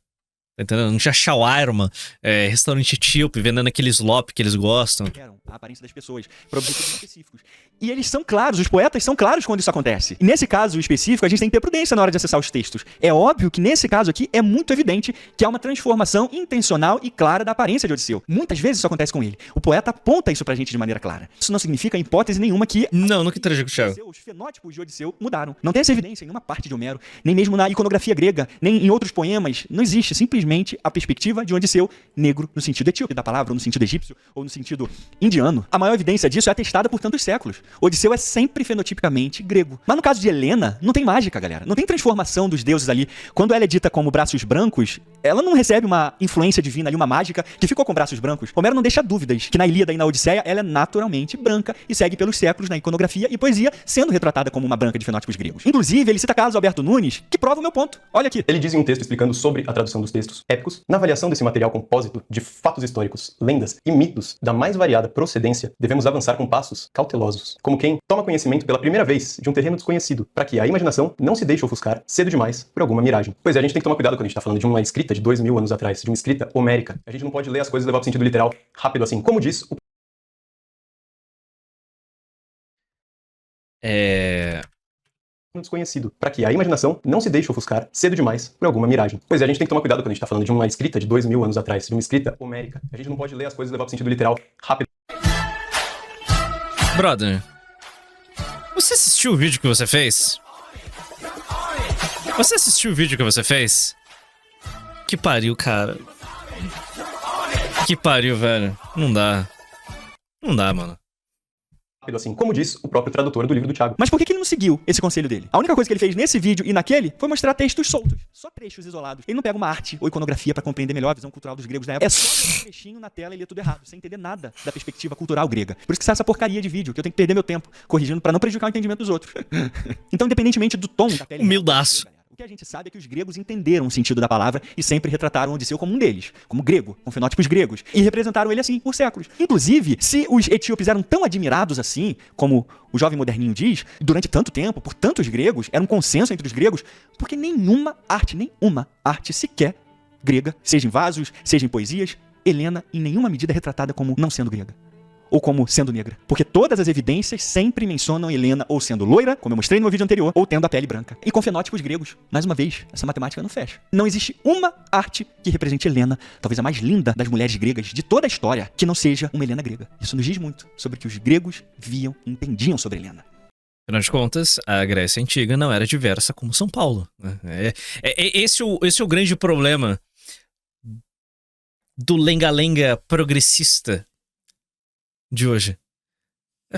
Tá entendendo? Não tinha shawarma, restaurante etíope, vendendo aquele slop que eles gostam. A aparência das pessoas, para objetivos específicos. E eles são claros, os poetas são claros quando isso acontece. E nesse caso específico, a gente tem que ter prudência na hora de acessar os textos. É óbvio que nesse caso aqui é muito evidente que há uma transformação intencional e clara da aparência de Odisseu. Muitas vezes isso acontece com ele. O poeta aponta isso pra gente de maneira clara. Isso não significa, em hipótese nenhuma, que... Não, nunca interagi com o Thiago. Os fenótipos de Odisseu mudaram. Não tem essa evidência em nenhuma parte de Homero, nem mesmo na iconografia grega, nem em outros poemas. Não existe simplesmente a perspectiva de um Odisseu negro no sentido etíope da palavra, ou no sentido egípcio, ou no sentido indiano. A maior evidência disso é atestada por tantos séculos. Odisseu é sempre fenotipicamente grego. Mas no caso de Helena, não tem mágica, galera. Não tem transformação dos deuses ali. Quando ela é dita como braços brancos, ela não recebe uma influência divina ali, uma mágica que ficou com braços brancos. Homero não deixa dúvidas que na Ilíada e na Odisseia ela é naturalmente branca e segue pelos séculos na iconografia e poesia, sendo retratada como uma branca de fenótipos gregos. Inclusive, ele cita Carlos Alberto Nunes, que prova o meu ponto. Olha aqui. Ele diz em um texto explicando sobre a tradução dos textos épicos, na avaliação desse material compósito de fatos históricos, lendas e mitos da mais variada procedência, devemos avançar com passos cautelosos, como quem toma conhecimento pela primeira vez de um terreno desconhecido, para que a imaginação não se deixe ofuscar cedo demais por alguma miragem. Pois é, a gente tem que tomar cuidado quando a gente tá falando de uma escrita de 2000 anos atrás, de uma escrita homérica. A gente não pode ler as coisas e levar pro sentido literal rápido assim. Como diz o desconhecido, para que a imaginação não se deixe ofuscar cedo demais por alguma miragem. Pois é, a gente tem que tomar cuidado quando a gente tá falando de uma escrita de 2000 anos atrás, de uma escrita homérica. A gente não pode ler as coisas e levar pro sentido literal rápido. Brother, você assistiu o vídeo que você fez? Você assistiu o vídeo que você fez? Que pariu, cara. Que pariu, velho. Não dá. Não dá, mano. Assim, como diz o próprio tradutor do livro do Thiago. Mas por que ele não seguiu esse conselho dele? A única coisa que ele fez nesse vídeo e naquele foi mostrar textos soltos, só trechos isolados. Ele não pega uma arte ou iconografia pra compreender melhor a visão cultural dos gregos da época. É só ver um trechinho na tela e ler tudo errado, sem entender nada da perspectiva cultural grega. Por isso que sai essa porcaria de vídeo, que eu tenho que perder meu tempo corrigindo pra não prejudicar o entendimento dos outros. Então, independentemente do tom da pele... Humildaço. O que a gente sabe é que os gregos entenderam o sentido da palavra e sempre retrataram Odisseu como um deles, como grego, com fenótipos gregos, e representaram ele assim por séculos. Inclusive, se os etíopes eram tão admirados assim, como o jovem moderninho diz, durante tanto tempo, por tantos gregos, era um consenso entre os gregos, porque nenhuma arte sequer grega, seja em vasos, seja em poesias, Helena em nenhuma medida é retratada como não sendo grega. Ou como sendo negra. Porque todas as evidências sempre mencionam Helena ou sendo loira, como eu mostrei no meu vídeo anterior, ou tendo a pele branca. E com fenótipos gregos. Mais uma vez, essa matemática não fecha. Não existe uma arte que represente Helena, talvez a mais linda das mulheres gregas de toda a história, que não seja uma Helena grega. Isso nos diz muito sobre o que os gregos viam e entendiam sobre Helena. Afinal de contas, a Grécia Antiga não era diversa como São Paulo. Esse é o grande problema do lenga-lenga progressista de hoje.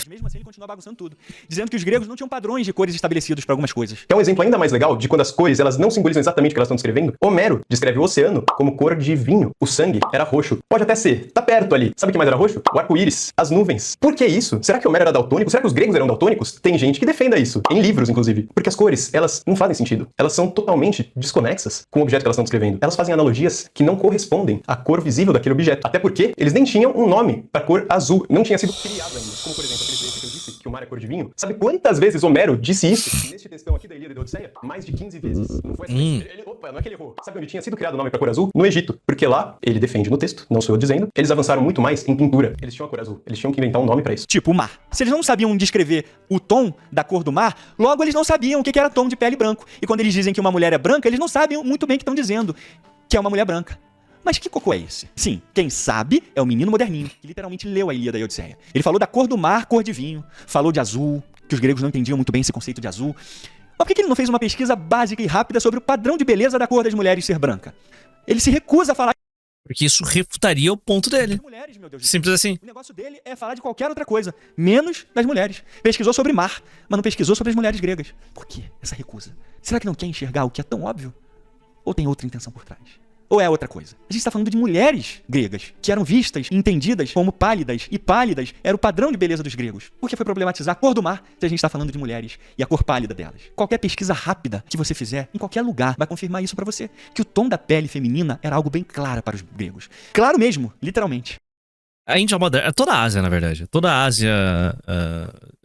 Mesmo assim, ele continua bagunçando tudo, dizendo que os gregos não tinham padrões de cores estabelecidos para algumas coisas. É um exemplo ainda mais legal de quando as cores elas não simbolizam exatamente o que elas estão descrevendo. Homero descreve o oceano como cor de vinho. O sangue era roxo. Pode até ser. Tá perto ali. Sabe o que mais era roxo? O arco-íris. As nuvens. Por que isso? Será que Homero era daltônico? Será que os gregos eram daltônicos? Tem gente que defenda isso. Em livros, inclusive. Porque as cores, elas não fazem sentido. Elas são totalmente desconexas com o objeto que elas estão descrevendo. Elas fazem analogias que não correspondem à cor visível daquele objeto. Até porque eles nem tinham um nome pra cor azul. Não tinha sido criado ainda. Como, por exemplo, aquele trecho que eu disse, que o mar é cor de vinho. Sabe quantas vezes Homero disse isso neste textão aqui da Ilíada e da Odisseia? Mais de 15 vezes. Não foi assim. Opa, não é que ele errou. Sabe onde tinha sido criado o nome pra cor azul? No Egito. Porque lá, ele defende no texto, não sou eu dizendo, eles avançaram muito mais em pintura. Eles tinham a cor azul. Eles tinham que inventar um nome pra isso. Tipo o mar. Se eles não sabiam descrever o tom da cor do mar, logo eles não sabiam o que era tom de pele branco. E quando eles dizem que uma mulher é branca, eles não sabem muito bem o que estão dizendo. que é uma mulher branca. Mas que cocô é esse? Sim, quem sabe é o menino moderninho, que literalmente leu a Ilíada e a Odisseia. Ele falou da cor do mar, cor de vinho, falou de azul, que os gregos não entendiam muito bem esse conceito de azul. Mas por que ele não fez uma pesquisa básica e rápida sobre o padrão de beleza da cor das mulheres ser branca? Ele se recusa a falar Porque isso refutaria o ponto dele. de mulheres, meu Deus do céu. Simples assim. O negócio dele é falar de qualquer outra coisa, menos das mulheres. Pesquisou sobre mar, mas não pesquisou sobre as mulheres gregas. Por que essa recusa? Será que não quer enxergar o que é tão óbvio? Ou tem outra intenção por trás? Ou é outra coisa? A gente está falando de mulheres gregas, que eram vistas e entendidas como pálidas, e pálidas era o padrão de beleza dos gregos. Por que foi problematizar a cor do mar se a gente está falando de mulheres e a cor pálida delas? Qualquer pesquisa rápida que você fizer, em qualquer lugar, vai confirmar isso para você. Que o tom da pele feminina era algo bem claro para os gregos. Claro mesmo, literalmente. A Índia moderna, toda a Ásia, na verdade. Toda a Ásia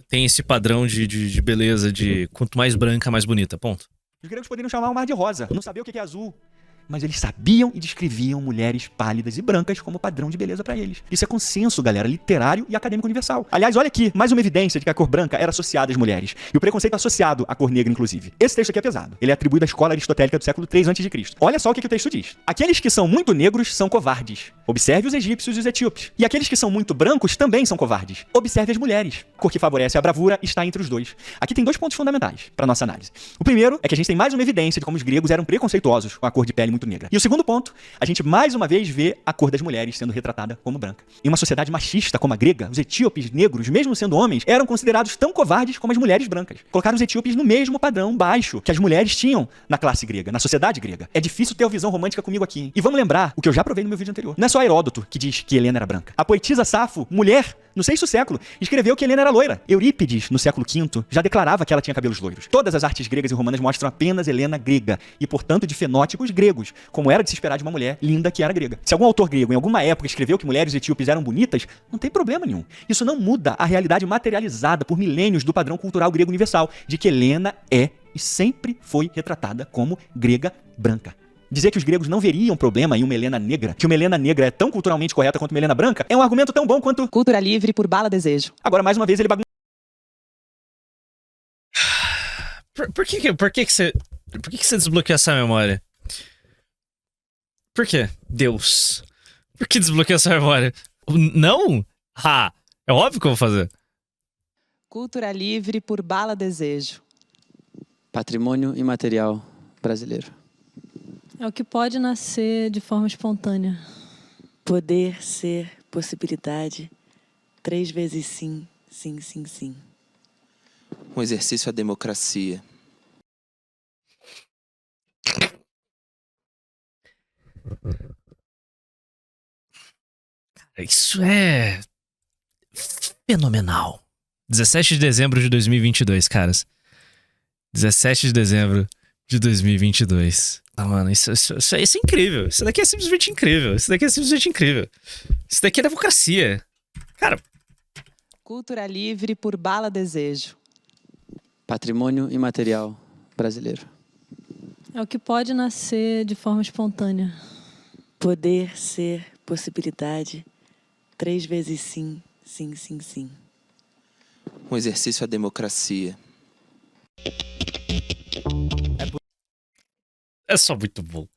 tem esse padrão de beleza de quanto mais branca, mais bonita, ponto. Os gregos poderiam chamar o mar de rosa, não sabiam o que é azul. Mas eles sabiam e descreviam mulheres pálidas e brancas como padrão de beleza para eles. Isso é consenso, galera, literário e acadêmico universal. Aliás, olha aqui, mais uma evidência de que a cor branca era associada às mulheres. E o preconceito associado à cor negra, inclusive. Esse texto aqui é pesado. Ele é atribuído à escola aristotélica do século III a.C. Olha só o que o texto diz. Aqueles que são muito negros são covardes. Observe os egípcios e os etíopes. E aqueles que são muito brancos também são covardes. Observe as mulheres. A cor que favorece a bravura está entre os dois. Aqui tem dois pontos fundamentais para nossa análise. O primeiro é que a gente tem mais uma evidência de como os gregos eram preconceituosos com a cor de pele muito negra. E o segundo ponto, a gente mais uma vez vê a cor das mulheres sendo retratada como branca. Em uma sociedade machista como a grega, os etíopes negros, mesmo sendo homens, eram considerados tão covardes como as mulheres brancas. Colocaram os etíopes no mesmo padrão baixo que as mulheres tinham na classe grega, na sociedade grega. É difícil ter uma visão romântica comigo aqui, hein? E vamos lembrar o que eu já provei no meu vídeo anterior. Não é só Heródoto que diz que Helena era branca. A poetisa Safo, mulher, no sexto século, escreveu que Helena era loira. Eurípides, no século V, já declarava que ela tinha cabelos loiros. Todas as artes gregas e romanas mostram apenas Helena grega, e portanto de fenótipos gregos, como era de se esperar de uma mulher linda que era grega. Se algum autor grego em alguma época escreveu que mulheres etíopes eram bonitas, não tem problema nenhum. Isso não muda a realidade materializada por milênios do padrão cultural grego universal, de que Helena é e sempre foi retratada como grega branca. Dizer que os gregos não veriam problema em uma Helena negra, que uma Helena negra é tão culturalmente correta quanto uma Helena branca, é um argumento tão bom quanto... Cultura livre por bala desejo. Agora, mais uma vez, ele Por que você desbloqueou essa memória? Por quê? Deus. Por que desbloqueou essa memória? Não? É óbvio que eu vou fazer. Cultura livre por bala desejo. Patrimônio imaterial brasileiro. É o que pode nascer de forma espontânea. Poder, ser, possibilidade. 3 vezes sim, sim, sim, sim. Um exercício à democracia. Isso é fenomenal. 17 de dezembro de 2022, caras. 17 de dezembro de 2022. Ah, mano, isso é incrível. Isso daqui é simplesmente incrível. Isso daqui é democracia. Cara. Cultura livre por bala desejo. Patrimônio imaterial brasileiro. É o que pode nascer de forma espontânea. Poder, ser, possibilidade. 3 vezes sim, sim, sim, sim. Um exercício à democracia. É só muito bom.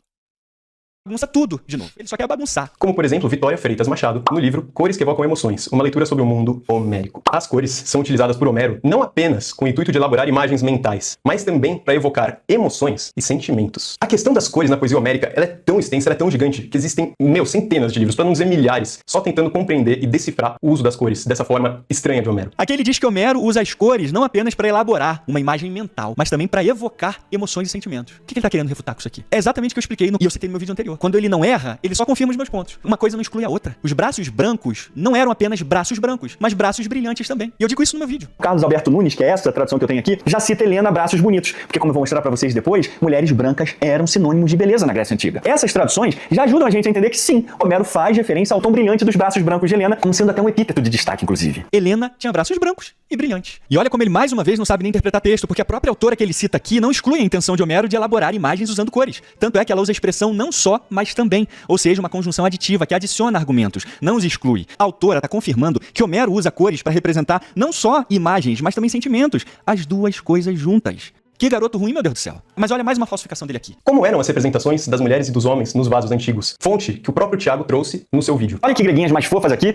bagunça tudo de novo. Ele só quer bagunçar. Como, por exemplo, Vitória Freitas Machado, no livro Cores que Evocam Emoções, uma leitura sobre o mundo homérico. As cores são utilizadas por Homero não apenas com o intuito de elaborar imagens mentais, mas também para evocar emoções e sentimentos. A questão das cores na poesia homérica, ela é tão extensa, ela é tão gigante, que existem, centenas de livros, para não dizer milhares, só tentando compreender e decifrar o uso das cores dessa forma estranha de Homero. Aqui ele diz que Homero usa as cores não apenas para elaborar uma imagem mental, mas também para evocar emoções e sentimentos. O que ele tá querendo refutar com isso aqui? É exatamente o que eu expliquei e eu citei no meu vídeo anterior. Quando ele não erra, ele só confirma os meus pontos. Uma coisa não exclui a outra. Os braços brancos não eram apenas braços brancos, mas braços brilhantes também. E eu digo isso no meu vídeo. Carlos Alberto Nunes, que é essa tradução que eu tenho aqui, já cita Helena braços bonitos, porque como eu vou mostrar pra vocês depois, mulheres brancas eram sinônimos de beleza na Grécia Antiga. Essas traduções já ajudam a gente a entender que sim, Homero faz referência ao tom brilhante dos braços brancos de Helena, como sendo até um epíteto de destaque, inclusive. Helena tinha braços brancos e brilhantes. E olha como ele mais uma vez não sabe nem interpretar texto, porque a própria autora que ele cita aqui não exclui a intenção de Homero de elaborar imagens usando cores. Tanto é que ela usa a expressão não só, mas também, ou seja, uma conjunção aditiva que adiciona argumentos, não os exclui. A autora está confirmando que Homero usa cores para representar não só imagens, mas também sentimentos, as duas coisas juntas. Que garoto ruim, meu Deus do céu. Mas olha mais uma falsificação dele aqui. Como eram as representações das mulheres e dos homens nos vasos antigos? Fonte que o próprio Tiago trouxe no seu vídeo. Olha que greguinhas mais fofas aqui.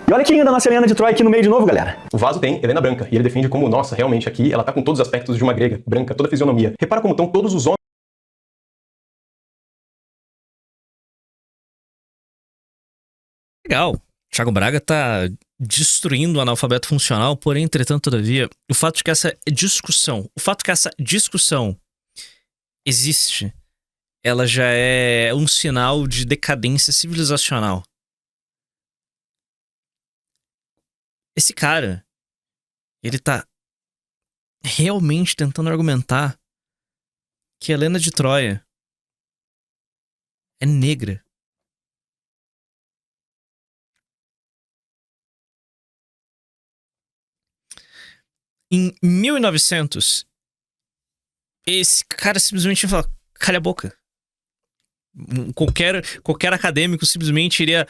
E olha que linda a nossa Helena de Troia aqui no meio de novo, galera. O vaso tem Helena branca, e ele defende como, nossa, realmente aqui ela tá com todos os aspectos de uma grega, branca, toda a fisionomia. Repara como estão todos os homens. Legal. Thiago Braga tá destruindo o analfabeto funcional, porém, entretanto, todavia, o fato de que essa discussão existe, ela já é um sinal de decadência civilizacional. Esse cara, ele tá realmente tentando argumentar que Helena de Troia é negra. Em 1900, esse cara simplesmente fala, calha a boca. Qualquer acadêmico simplesmente iria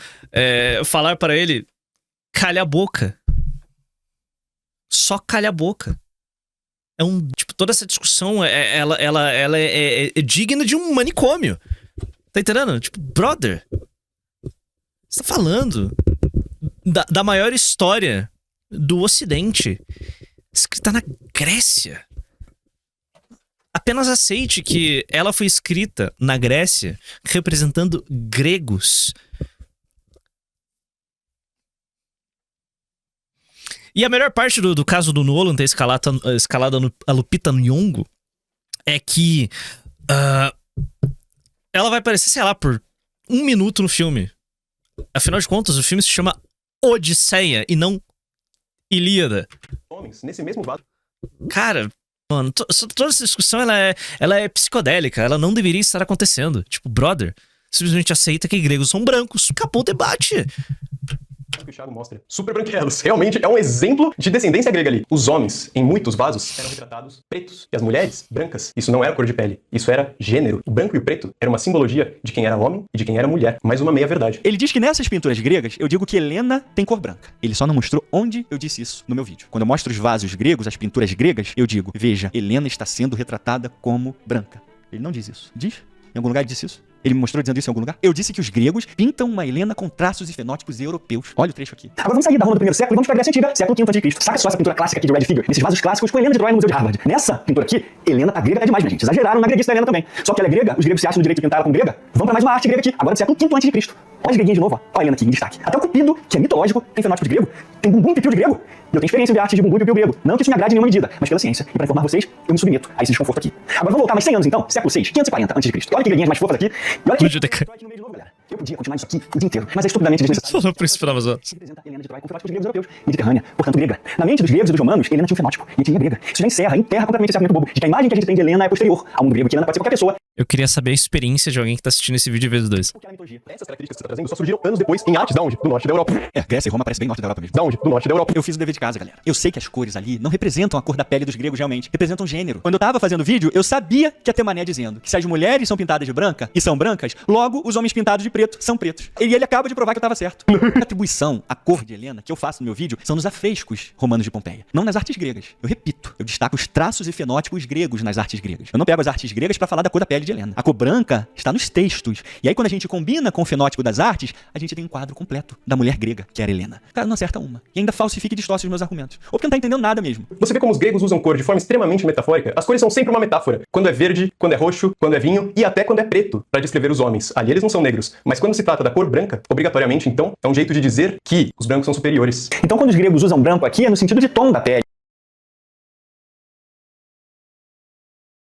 falar para ele, calha a boca. Só calha a boca. Tipo, toda essa discussão, ela é digna de um manicômio. Tá entendendo? Tipo, brother, você tá falando da maior história do Ocidente, escrita na Grécia. Apenas aceite que ela foi escrita na Grécia representando gregos. E a melhor parte do caso do Nolan ter escalado a Lupita Nyong'o é que ela vai aparecer, sei lá, por 1 minuto no filme. Afinal de contas, o filme se chama Odisseia e não Ilíada. Homens, nesse mesmo vaso. Cara, mano, toda essa discussão ela é psicodélica, ela não deveria estar acontecendo. Tipo, brother, simplesmente aceita que gregos são brancos. Acabou o debate. O que o Thiago mostra. Super branquelos. Realmente é um exemplo de descendência grega ali. Os homens, em muitos vasos, eram retratados pretos. E as mulheres, brancas. Isso não era cor de pele. Isso era gênero. O branco e o preto era uma simbologia de quem era homem e de quem era mulher. Mais uma meia-verdade. Ele diz que nessas pinturas gregas, eu digo que Helena tem cor branca. Ele só não mostrou onde eu disse isso no meu vídeo. Quando eu mostro os vasos gregos, as pinturas gregas, eu digo, veja, Helena está sendo retratada como branca. Ele não diz isso. Diz? Em algum lugar ele disse isso? Ele me mostrou dizendo isso em algum lugar? Eu disse que os gregos pintam uma Helena com traços e fenótipos europeus. Olha o trecho aqui. Agora vamos sair da Roma do primeiro século e vamos para a Grécia Antiga, século V a.C. Saca só essa pintura clássica aqui de Red Figure, nesses vasos clássicos com Helena de Troia no Museu de Harvard. Nessa pintura aqui, Helena tá grega até demais, minha gente. Exageraram na greguice da Helena também. Só que ela é grega, os gregos se acham no direito de pintar ela como grega. Vamos para mais uma arte grega aqui, agora do século V a.C. Olha as greguinhas de novo, ó. Olha a Helena aqui em destaque. Até o Cupido, que é mitológico, tem fenótipo de grego, tem bumbum e pipiu de grego. E eu tenho experiência de artes de bumbum e pipiu grego. Não que isso me agrade em nenhuma medida, mas pela ciência. E para informar vocês, eu me submeto a esse desconforto aqui. Agora vamos voltar mais 100 anos então, século VI, 540 a.C. Olha que greguinhas mais fofas aqui. E olha que... Eu podia continuar isso aqui o dia inteiro, mas é estupidamente desnecessário. Falou príncipe da Amazônia. Representa Helena de Troia com fenótipos gregos europeus, mediterrânea, portanto grega. Na mente dos gregos e dos romanos, Helena tinha um fenótipo, e tinha grega. Isso já enterra completamente esse argumento bobo, de que a imagem que a gente tem de Helena é posterior ao mundo grego, que Helena pode ser qualquer pessoa. Eu queria saber a experiência de alguém que tá assistindo esse vídeo vezes 2. Essas características que você tá trazendo só surgiram anos depois em artes da onde? Do norte da Europa. Grécia e Roma parece bem norte da Europa mesmo. Da onde? Do norte da Europa. Eu fiz o dever de casa, galera. Eu sei que as cores ali não representam a cor da pele dos gregos realmente, representam gênero. Quando eu tava fazendo o vídeo, eu sabia que ia ter mané dizendo que se as mulheres são pintadas de branca e são brancas, logo os homens pintados de preto são pretos. E ele acaba de provar que eu tava certo. A atribuição à cor de Helena que eu faço no meu vídeo são nos afrescos romanos de Pompeia, não nas artes gregas. Eu repito, eu destaco os traços e fenótipos gregos nas artes gregas. Eu não pego as artes gregas pra falar da cor da pele de Helena. A cor branca está nos textos. E aí quando a gente combina com o fenótipo das artes, a gente tem um quadro completo da mulher grega, que era Helena. O cara não acerta uma. E ainda falsifica e distorce os meus argumentos. Ou porque não tá entendendo nada mesmo. Você vê como os gregos usam cor de forma extremamente metafórica? As cores são sempre uma metáfora. Quando é verde, quando é roxo, quando é vinho e até quando é preto, para descrever os homens. Ali eles não são negros. Mas quando se trata da cor branca, obrigatoriamente, então, é um jeito de dizer que os brancos são superiores. Então quando os gregos usam branco aqui, é no sentido de tom da pele.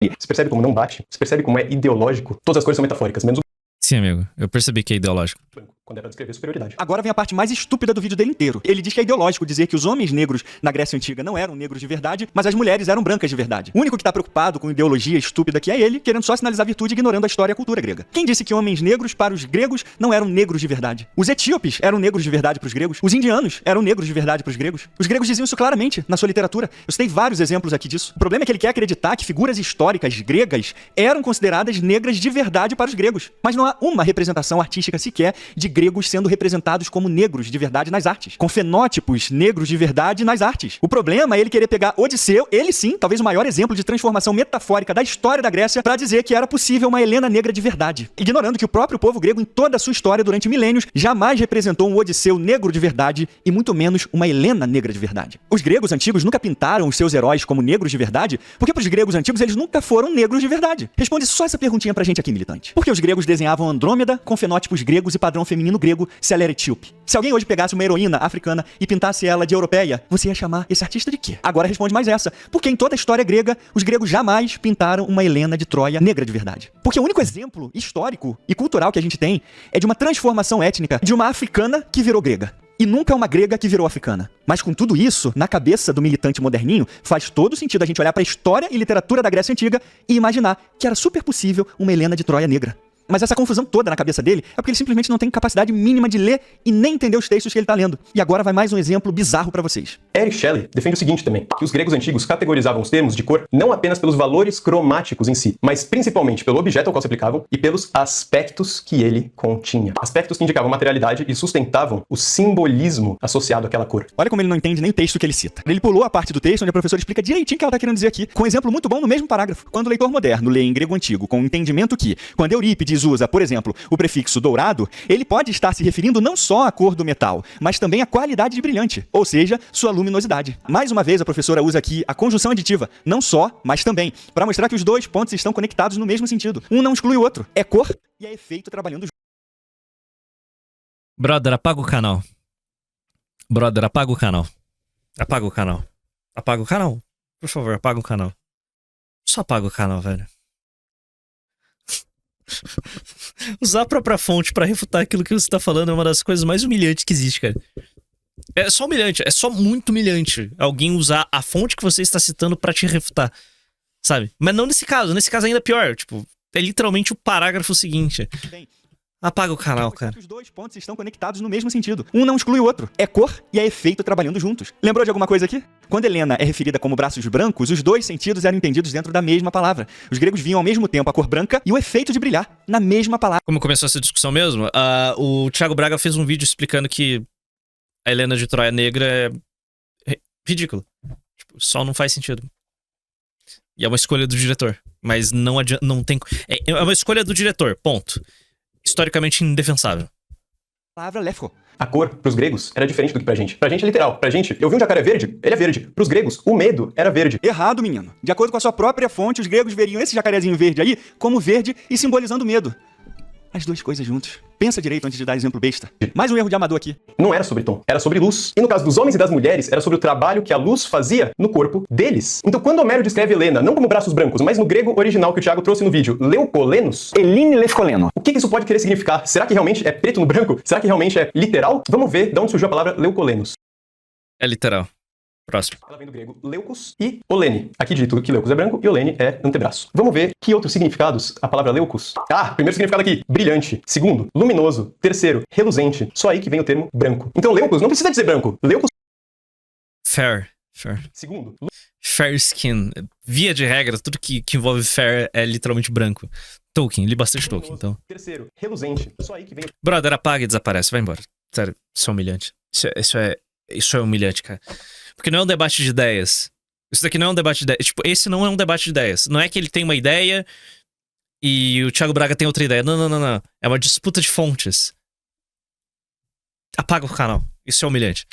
Você percebe como não bate? Você percebe como é ideológico? Todas as cores são metafóricas, menos o Sim, amigo. Eu percebi que é ideológico. branco, quando é pra descrever superioridade. Agora vem a parte mais estúpida do vídeo dele inteiro. Ele diz que é ideológico dizer que os homens negros na Grécia Antiga não eram negros de verdade, mas as mulheres eram brancas de verdade. O único que tá preocupado com ideologia estúpida aqui é ele, querendo só sinalizar virtude ignorando a história e a cultura grega. Quem disse que homens negros para os gregos não eram negros de verdade? Os etíopes eram negros de verdade para os gregos. Os indianos eram negros de verdade para os gregos. Os gregos diziam isso claramente na sua literatura. Eu citei vários exemplos aqui disso. O problema é que ele quer acreditar que figuras históricas gregas eram consideradas negras de verdade para os gregos. Mas não há uma representação artística sequer de gregos sendo representados como negros de verdade nas artes, com fenótipos negros de verdade nas artes. O problema é ele querer pegar Odisseu, ele sim, talvez o maior exemplo de transformação metafórica da história da Grécia, para dizer que era possível uma Helena negra de verdade, ignorando que o próprio povo grego em toda a sua história durante milênios jamais representou um Odisseu negro de verdade e muito menos uma Helena negra de verdade. Os gregos antigos nunca pintaram os seus heróis como negros de verdade, porque para os gregos antigos eles nunca foram negros de verdade. Responde só essa perguntinha pra gente aqui, militante. Por que os gregos desenhavam Andrômeda com fenótipos gregos e padrão feminino grego se ela era etíope? Se alguém hoje pegasse uma heroína africana e pintasse ela de europeia, você ia chamar esse artista de quê? Agora responde mais essa. Porque em toda a história grega, os gregos jamais pintaram uma Helena de Troia negra de verdade. Porque o único exemplo histórico e cultural que a gente tem é de uma transformação étnica de uma africana que virou grega. E nunca uma grega que virou africana. Mas com tudo isso, na cabeça do militante moderninho, faz todo sentido a gente olhar para a história e literatura da Grécia Antiga e imaginar que era super possível uma Helena de Troia negra. Mas essa confusão toda na cabeça dele é porque ele simplesmente não tem capacidade mínima de ler e nem entender os textos que ele está lendo. E agora vai mais um exemplo bizarro para vocês. Eric Shelley defende o seguinte também, que os gregos antigos categorizavam os termos de cor não apenas pelos valores cromáticos em si, mas principalmente pelo objeto ao qual se aplicavam e pelos aspectos que ele continha. Aspectos que indicavam materialidade e sustentavam o simbolismo associado àquela cor. Olha como ele não entende nem o texto que ele cita. Ele pulou a parte do texto onde a professora explica direitinho o que ela está querendo dizer aqui, com um exemplo muito bom no mesmo parágrafo. Quando o leitor moderno lê em grego antigo com o entendimento que, quando Eurípides usa, por exemplo, o prefixo dourado, ele pode estar se referindo não só à cor do metal, mas também à qualidade de brilhante, ou seja, sua luminosidade. Mais uma vez, a professora usa aqui a conjunção aditiva, não só, mas também, para mostrar que os dois pontos estão conectados no mesmo sentido. Um não exclui o outro. É cor e é efeito trabalhando juntos. Brother, apaga o canal. Brother, apaga o canal. Apaga o canal. Apaga o canal. Por favor, apaga o canal. Só apaga o canal, velho. Usar a própria fonte pra refutar aquilo que você tá falando é uma das coisas mais humilhantes que existe, cara. É só humilhante, é só muito humilhante alguém usar a fonte que você está citando pra te refutar, sabe? Mas não nesse caso ainda é pior, tipo, é literalmente o parágrafo seguinte. Apaga o canal, cara. Os dois pontos estão conectados no mesmo sentido. Um não exclui o outro. É cor e é efeito trabalhando juntos. Lembrou de alguma coisa aqui? Quando Helena é referida como braços brancos, os dois sentidos eram entendidos dentro da mesma palavra. Os gregos viam ao mesmo tempo a cor branca e o efeito de brilhar na mesma palavra. Como começou essa discussão mesmo, o Thiago Braga fez um vídeo explicando que a Helena de Troia negra é ridículo. Tipo, só não faz sentido. E é uma escolha do diretor. Mas não adianta, não tem... É uma escolha do diretor, ponto. Historicamente indefensável. Palavra lefko. A cor, pros gregos, era diferente do que pra gente. Pra gente é literal. Pra gente, eu vi um jacaré verde, ele é verde. Pros gregos, o medo era verde. Errado, menino. De acordo com a sua própria fonte, os gregos veriam esse jacarezinho verde aí como verde e simbolizando medo. As duas coisas juntas. Pensa direito antes de dar exemplo besta. Mais um erro de amador aqui. Não era sobre tom, era sobre luz. E no caso dos homens e das mulheres, era sobre o trabalho que a luz fazia no corpo deles. Então quando Homero descreve Helena, não como braços brancos, mas no grego original que o Thiago trouxe no vídeo, leucolenos, Eline lefkoleno. o que isso pode querer significar? Será que realmente é preto no branco? Será que realmente é literal? Vamos ver de onde surgiu a palavra leucolenos. É literal. Próximo. Ela vem do grego leucos e olene. Aqui dito que leucos é branco e olene é antebraço. Vamos ver que outros significados a palavra leucos. Primeiro significado aqui, brilhante. Segundo, luminoso. Terceiro, reluzente. Só aí que vem o termo branco. Então leucos não precisa dizer branco. Leucos... Fair. Segundo, fair skin. Via de regra, tudo que envolve fair é literalmente branco. Tolkien, li bastante Tolkien, então. Terceiro, reluzente. Só aí que vem... Brother, apaga e desaparece, vai embora. Sério, isso é humilhante. Isso é humilhante, cara. Porque não é um debate de ideias. Isso daqui não é um debate de ideias. Tipo, esse não é um debate de ideias. Não é que ele tem uma ideia e o Thiago Braga tem outra ideia. Não. É uma disputa de fontes. Apaga o canal. Isso é humilhante.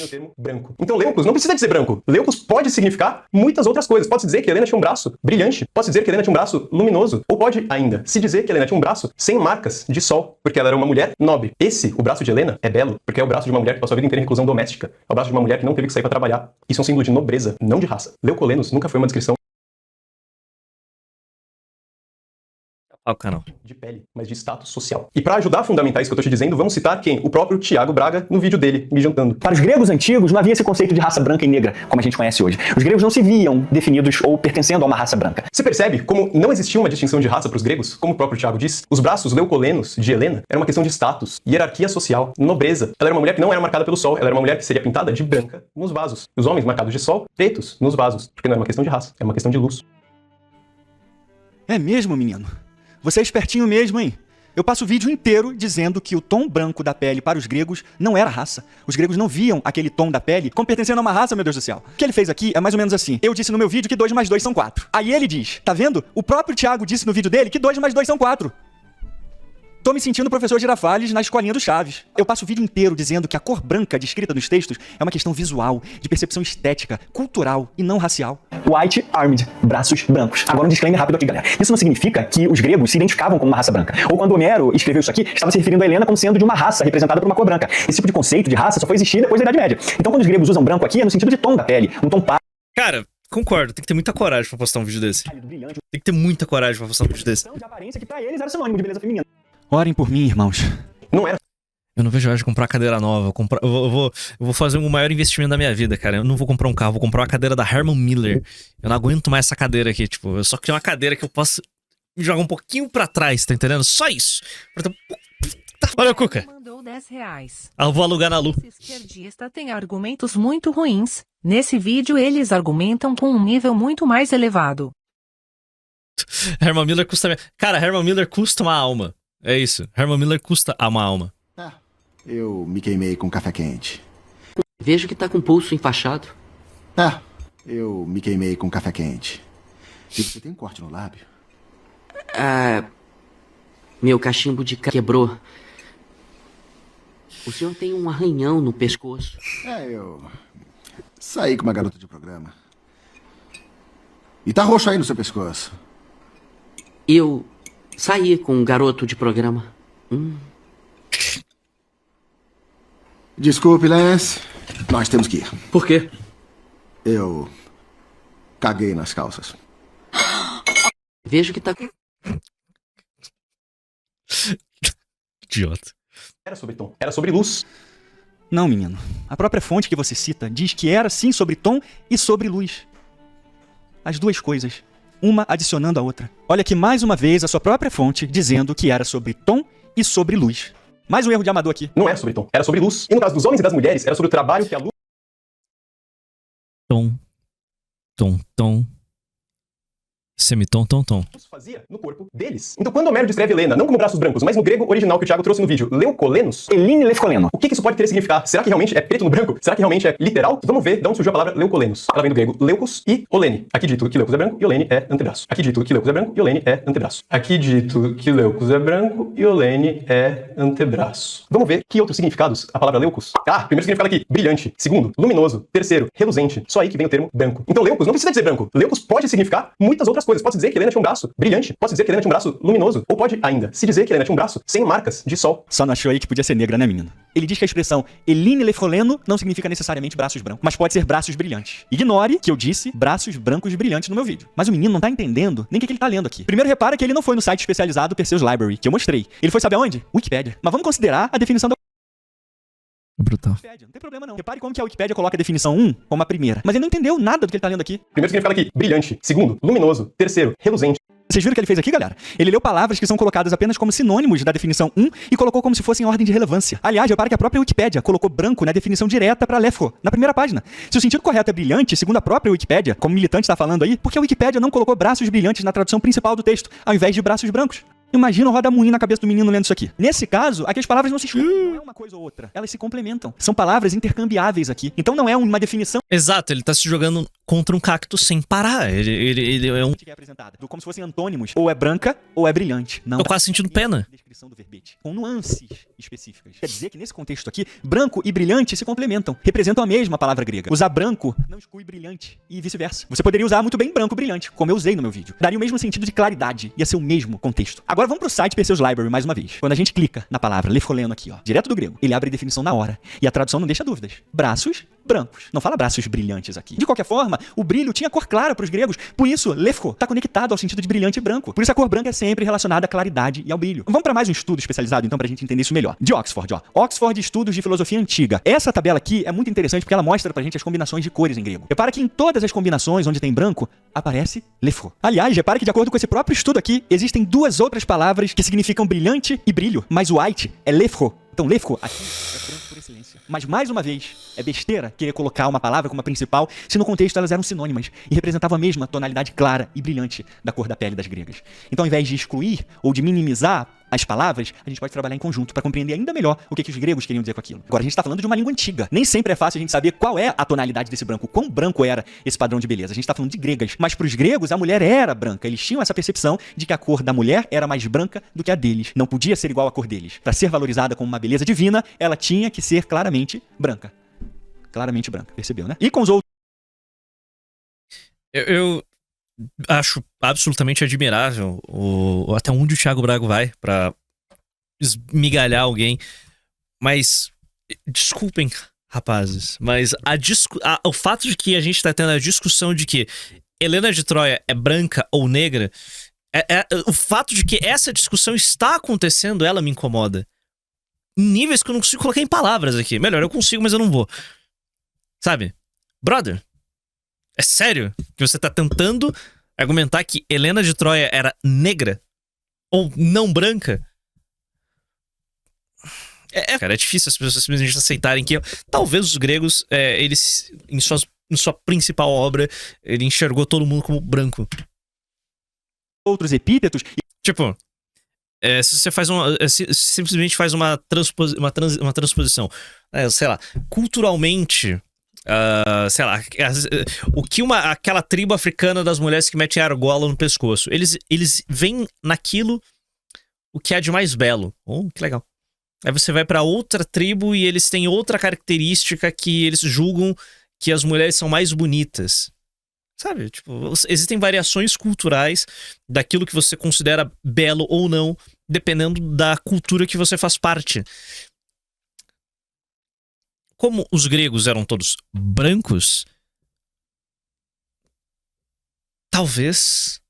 É o termo branco. Então leucos não precisa dizer branco. Leucos pode significar muitas outras coisas. Pode dizer que Helena tinha um braço brilhante. Pode dizer que Helena tinha um braço luminoso. Ou pode ainda se dizer que Helena tinha um braço sem marcas de sol, porque ela era uma mulher nobre. O braço de Helena, é belo, porque é o braço de uma mulher que passou a vida inteira em reclusão doméstica. É o braço de uma mulher que não teve que sair pra trabalhar. Isso é um símbolo de nobreza, não de raça. Leucolenos nunca foi uma descrição ao canal. De pele, mas de status social. E para ajudar a fundamentar isso que eu tô te dizendo, vamos citar quem? O próprio Thiago Braga no vídeo dele, Me Jantando. Para os gregos antigos, não havia esse conceito de raça branca e negra, como a gente conhece hoje. Os gregos não se viam definidos ou pertencendo a uma raça branca. Você percebe como não existia uma distinção de raça para os gregos? Como o próprio Thiago diz, os braços leucolenos de Helena era uma questão de status, hierarquia social, nobreza. Ela era uma mulher que não era marcada pelo sol, ela era uma mulher que seria pintada de branca nos vasos. Os homens marcados de sol, pretos nos vasos, porque não é uma questão de raça, é uma questão de luz. É mesmo, menino? Você é espertinho mesmo, hein? Eu passo o vídeo inteiro dizendo que o tom branco da pele para os gregos não era raça. Os gregos não viam aquele tom da pele como pertencendo a uma raça, meu Deus do céu. O que ele fez aqui é mais ou menos assim. Eu disse no meu vídeo que 2 mais 2 são 4. Aí ele diz, tá vendo? O próprio Thiago disse no vídeo dele que 2 mais 2 são 4. Tô me sentindo o professor Girafales na escolinha do Chaves. Eu passo o vídeo inteiro dizendo que a cor branca descrita nos textos é uma questão visual, de percepção estética, cultural e não racial. White armed, braços brancos. Agora um disclaimer rápido aqui, galera. Isso não significa que os gregos se identificavam como uma raça branca. Ou quando Homero escreveu isso aqui, estava se referindo a Helena como sendo de uma raça representada por uma cor branca. Esse tipo de conceito de raça só foi existir depois da Idade Média. Então quando os gregos usam branco aqui é no sentido de tom da pele, um tom pálido. Cara, concordo. Tem que ter muita coragem pra postar um vídeo desse. Tem que ter muita coragem pra postar um vídeo desse. De aparência que pra eles era sinônimo de beleza feminina. Orem por mim, irmãos. Não era. Eu não vejo a hora de comprar uma cadeira nova. Eu vou fazer o maior investimento da minha vida, cara. Eu não vou comprar um carro, vou comprar uma cadeira da Herman Miller. Eu não aguento mais essa cadeira aqui, tipo. Eu só queria uma cadeira que eu possa me jogar um pouquinho pra trás, tá entendendo? Só isso. Olha o Cuca. Mandou R$10. Eu vou alugar na Lu. Esse esquerdista tem argumentos muito ruins. Nesse vídeo eles argumentam com um nível muito mais elevado. Herman Miller custa... Cara, Herman Miller custa uma alma. É isso. Herman Miller custa uma alma. Eu me queimei com café quente. Vejo que tá com o pulso enfaixado. Eu me queimei com café quente. E você tem um corte no lábio? Meu cachimbo de quebrou. O senhor tem um arranhão no pescoço. Eu saí com uma garota de programa. E tá roxo aí no seu pescoço. Eu saí com um garoto de programa. Desculpe, Lance. Nós temos que ir. Por quê? Eu caguei nas calças. Vejo que tá com... Idiota. Era sobre tom. Era sobre luz. Não, menino. A própria fonte que você cita diz que era sim sobre tom e sobre luz. As duas coisas. Uma adicionando a outra. Olha aqui mais uma vez a sua própria fonte dizendo que era sobre tom e sobre luz. Mais um erro de amador aqui. Não era sobre tom, era sobre luz. E no caso dos homens e das mulheres, era sobre o trabalho que a luz... Tom. Semitom, tom. fazia no corpo deles. Então quando Homero descreve Helena, não como braços brancos, mas no grego original que o Thiago trouxe no vídeo, leucolenos, Eline lefcoleno. O que isso pode ter significado? Será que realmente é preto no branco? Será que realmente é literal? Vamos ver de onde surgiu a palavra leucolenos. Ela vem do grego leucos e olene. Aqui dito que leucos é branco e olene é antebraço. Aqui dito que leucos é branco e olene é antebraço. Aqui dito que leucos é branco e olene é antebraço. Vamos ver que outros significados a palavra leucos. Primeiro significado aqui, brilhante. Segundo, luminoso. Terceiro, reluzente. Só aí que vem o termo branco. Então leucos não precisa dizer branco. Leucos pode significar muitas outras coisas. Pode dizer que Helena tinha um braço brilhante. Pode dizer que Helena tinha um braço luminoso. Ou pode ainda se dizer que Helena tinha um braço sem marcas de sol. Só não achou aí que podia ser negra, né, menino? Ele diz que a expressão Eline lefcoleno não significa necessariamente braços brancos, mas pode ser braços brilhantes. Ignore que eu disse braços brancos brilhantes no meu vídeo. Mas o menino não tá entendendo nem o que ele tá lendo aqui. Primeiro, repara que ele não foi no site especializado Perseus Library, que eu mostrei. Ele foi saber aonde? Wikipédia. Mas vamos considerar a definição da Brutal. Wikipédia. Não tem problema não. Repare como que a Wikipédia coloca a definição 1 como a primeira. Mas ele não entendeu nada do que ele tá lendo aqui. Primeiro significado aqui, brilhante. Segundo, luminoso. Terceiro, reluzente. Vocês viram o que ele fez aqui, galera? Ele leu palavras que são colocadas apenas como sinônimos da definição 1 e colocou como se fossem em ordem de relevância. Aliás, repara que a própria Wikipédia colocou branco na definição direta para lefko, na primeira página. Se o sentido correto é brilhante, segundo a própria Wikipédia, como o militante está falando aí, por que a Wikipédia não colocou braços brilhantes na tradução principal do texto, ao invés de braços brancos? Imagina o roda-moinho na cabeça do menino lendo isso aqui. Nesse caso, aqui as palavras não se excluem, não é uma coisa ou outra. Elas se complementam. São palavras intercambiáveis aqui. Então não é uma definição... Exato, ele tá se jogando contra um cacto sem parar. Ele é um... que é apresentada, como se fossem antônimos. Ou é branca, ou é brilhante. Não. Tô quase sentindo pena. Descrição do verbete, com nuances específicas. Quer dizer que nesse contexto aqui, branco e brilhante se complementam. Representam a mesma palavra grega. Usar branco não exclui brilhante e vice-versa. Você poderia usar muito bem branco brilhante, como eu usei no meu vídeo. Daria o mesmo sentido de claridade. Ia ser o mesmo contexto. Agora vamos pro site Perseus Library mais uma vez. Quando a gente clica na palavra lefcoleno aqui, ó, direto do grego, ele abre a definição na hora. E a tradução não deixa dúvidas. Braços brancos. Não fala braços brilhantes aqui. De qualquer forma, o brilho tinha cor clara para os gregos. Por isso, lefko está conectado ao sentido de brilhante e branco. Por isso a cor branca é sempre relacionada à claridade e ao brilho. Vamos para mais um estudo especializado, então, para a gente entender isso melhor. De Oxford, ó. Oxford Estudos de Filosofia Antiga. Essa tabela aqui é muito interessante porque ela mostra pra gente as combinações de cores em grego. Repara que em todas as combinações onde tem branco, aparece lefko. Aliás, repara que de acordo com esse próprio estudo aqui, existem duas outras palavras que significam brilhante e brilho, mas o white é lefko. Então, lefko aqui é branco por excelência. Mas, mais uma vez, é besteira querer colocar uma palavra como a principal se no contexto elas eram sinônimas e representavam a mesma tonalidade clara e brilhante da cor da pele das gregas. Então, ao invés de excluir ou de minimizar as palavras, a gente pode trabalhar em conjunto para compreender ainda melhor o que os gregos queriam dizer com aquilo. Agora, a gente está falando de uma língua antiga. Nem sempre é fácil a gente saber qual é a tonalidade desse branco, quão branco era esse padrão de beleza. A gente está falando de gregas. Mas para os gregos, a mulher era branca. Eles tinham essa percepção de que a cor da mulher era mais branca do que a deles. Não podia ser igual à cor deles. Para ser valorizada como uma beleza divina, ela tinha que ser claramente branca. Claramente branca, percebeu, né? E com os outros... Eu acho absolutamente admirável até onde o Thiago Braga vai pra esmigalhar alguém. Mas, desculpem, rapazes, mas o fato de que a gente tá tendo a discussão de que Helena de Troia é branca ou negra, o fato de que essa discussão está acontecendo, ela me incomoda. Em níveis que eu não consigo colocar em palavras aqui. Melhor, eu consigo, mas eu não vou. Sabe? Brother, é sério que você tá tentando argumentar que Helena de Troia era negra? Ou não branca? Cara, é difícil as pessoas simplesmente aceitarem que talvez os gregos, eles, em sua principal obra, ele enxergou todo mundo como branco. Outros epítetos... Tipo... se você faz simplesmente faz uma transposição, sei lá, culturalmente, sei lá, o que aquela tribo africana das mulheres que metem argola no pescoço, eles veem naquilo o que há de mais belo. Oh, que legal. Aí você vai pra outra tribo e eles têm outra característica que eles julgam que as mulheres são mais bonitas. Sabe, tipo, existem variações culturais daquilo que você considera belo ou não, dependendo da cultura que você faz parte. Como os gregos eram todos brancos, talvez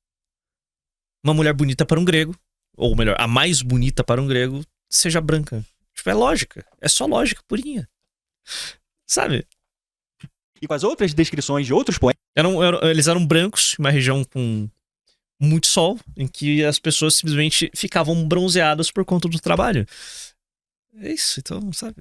uma mulher bonita para um grego, ou melhor, a mais bonita para um grego, seja branca. Tipo, é lógica, é só lógica purinha. Sabe? E com as outras descrições de outros poetas... Eles eram brancos, uma região com muito sol, em que as pessoas simplesmente ficavam bronzeadas por conta do trabalho. É isso, então, sabe?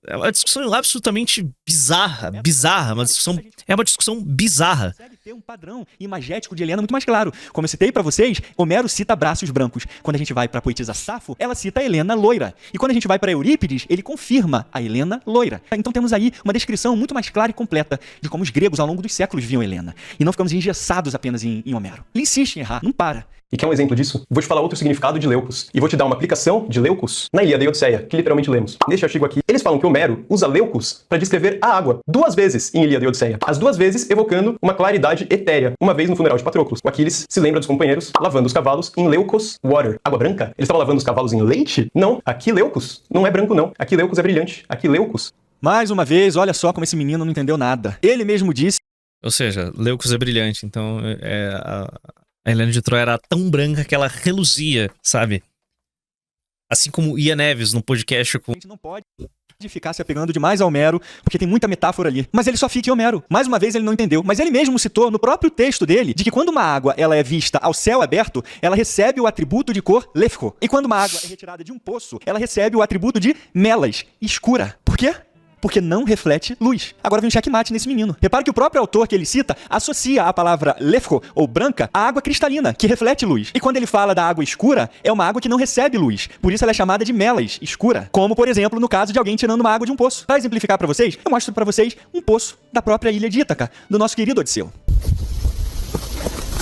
É uma discussão absolutamente bizarra, é uma discussão bizarra. Ter um padrão imagético de Helena muito mais claro. Como eu citei pra vocês, Homero cita braços brancos. Quando a gente vai pra poetisa Safo, ela cita a Helena loira. E quando a gente vai pra Eurípides, ele confirma a Helena loira. Então temos aí uma descrição muito mais clara e completa de como os gregos ao longo dos séculos viam Helena. E não ficamos engessados apenas em Homero. Ele insiste em errar, não para. E quer um exemplo disso? Vou te falar outro significado de Leucos. E vou te dar uma aplicação de Leucos na Ilíada e Odisseia, que literalmente lemos. Neste artigo aqui, eles falam que Homero usa Leucos para descrever a água 2 vezes em Ilíada e Odisseia. As 2 vezes evocando uma claridade etérea. Uma vez no funeral de Patroclus, o Aquiles se lembra dos companheiros lavando os cavalos em Leucos Water. Água branca? Eles estavam lavando os cavalos em leite? Não. Aqui Leucos não é branco, não. Aqui Leucos é brilhante. Aqui Leucos... Mais uma vez, olha só como esse menino não entendeu nada. Ele mesmo disse... Ou seja, Leucos é brilhante, então a Helena de Troia era tão branca que ela reluzia, sabe? Assim como Ian Neves no podcast com... A gente não pode ficar se apegando demais a Homero, porque tem muita metáfora ali. Mas ele só fica em Homero. Mais uma vez ele não entendeu. Mas ele mesmo citou no próprio texto dele de que quando uma água ela é vista ao céu aberto, ela recebe o atributo de cor lefko. E quando uma água é retirada de um poço, ela recebe o atributo de melas, escura. Por quê? Porque não reflete luz. Agora vem um checkmate nesse menino. Repare que o próprio autor que ele cita associa a palavra lefko, ou branca, à água cristalina, que reflete luz. E quando ele fala da água escura, é uma água que não recebe luz. Por isso ela é chamada de melas, escura. Como, por exemplo, no caso de alguém tirando uma água de um poço. Para exemplificar para vocês, eu mostro para vocês um poço da própria ilha de Ítaca, do nosso querido Odisseu.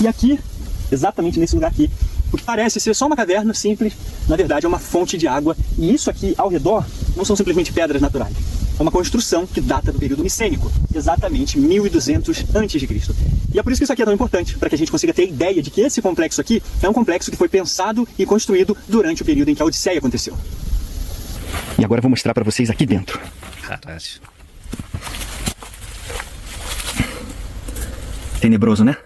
E aqui, exatamente nesse lugar aqui, o que parece ser só uma caverna simples, na verdade é uma fonte de água. E isso aqui ao redor não são simplesmente pedras naturais. É uma construção que data do período micênico, exatamente 1200 a.C. E é por isso que isso aqui é tão importante, para que a gente consiga ter a ideia de que esse complexo aqui é um complexo que foi pensado e construído durante o período em que a Odisseia aconteceu. E agora eu vou mostrar para vocês aqui dentro. Caralho. Tenebroso, né?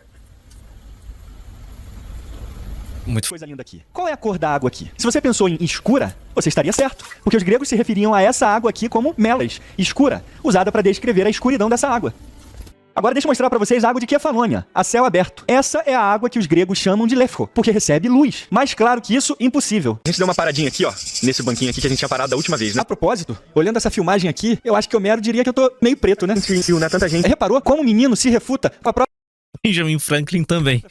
Muito coisa linda aqui. Qual é a cor da água aqui? Se você pensou em escura, você estaria certo, porque os gregos se referiam a essa água aqui como melas, escura, usada para descrever a escuridão dessa água. Agora deixa eu mostrar para vocês a água de Kefalônia, a céu aberto. Essa é a água que os gregos chamam de lefko, porque recebe luz. Mais claro que isso, impossível. A gente deu uma paradinha aqui, ó, nesse banquinho aqui que a gente tinha parado da última vez, né? A propósito, olhando essa filmagem aqui, eu acho que Homero diria que eu tô meio preto, né? Sim, né? Tanta gente. Reparou como o menino se refuta com a própria... Benjamin Franklin também.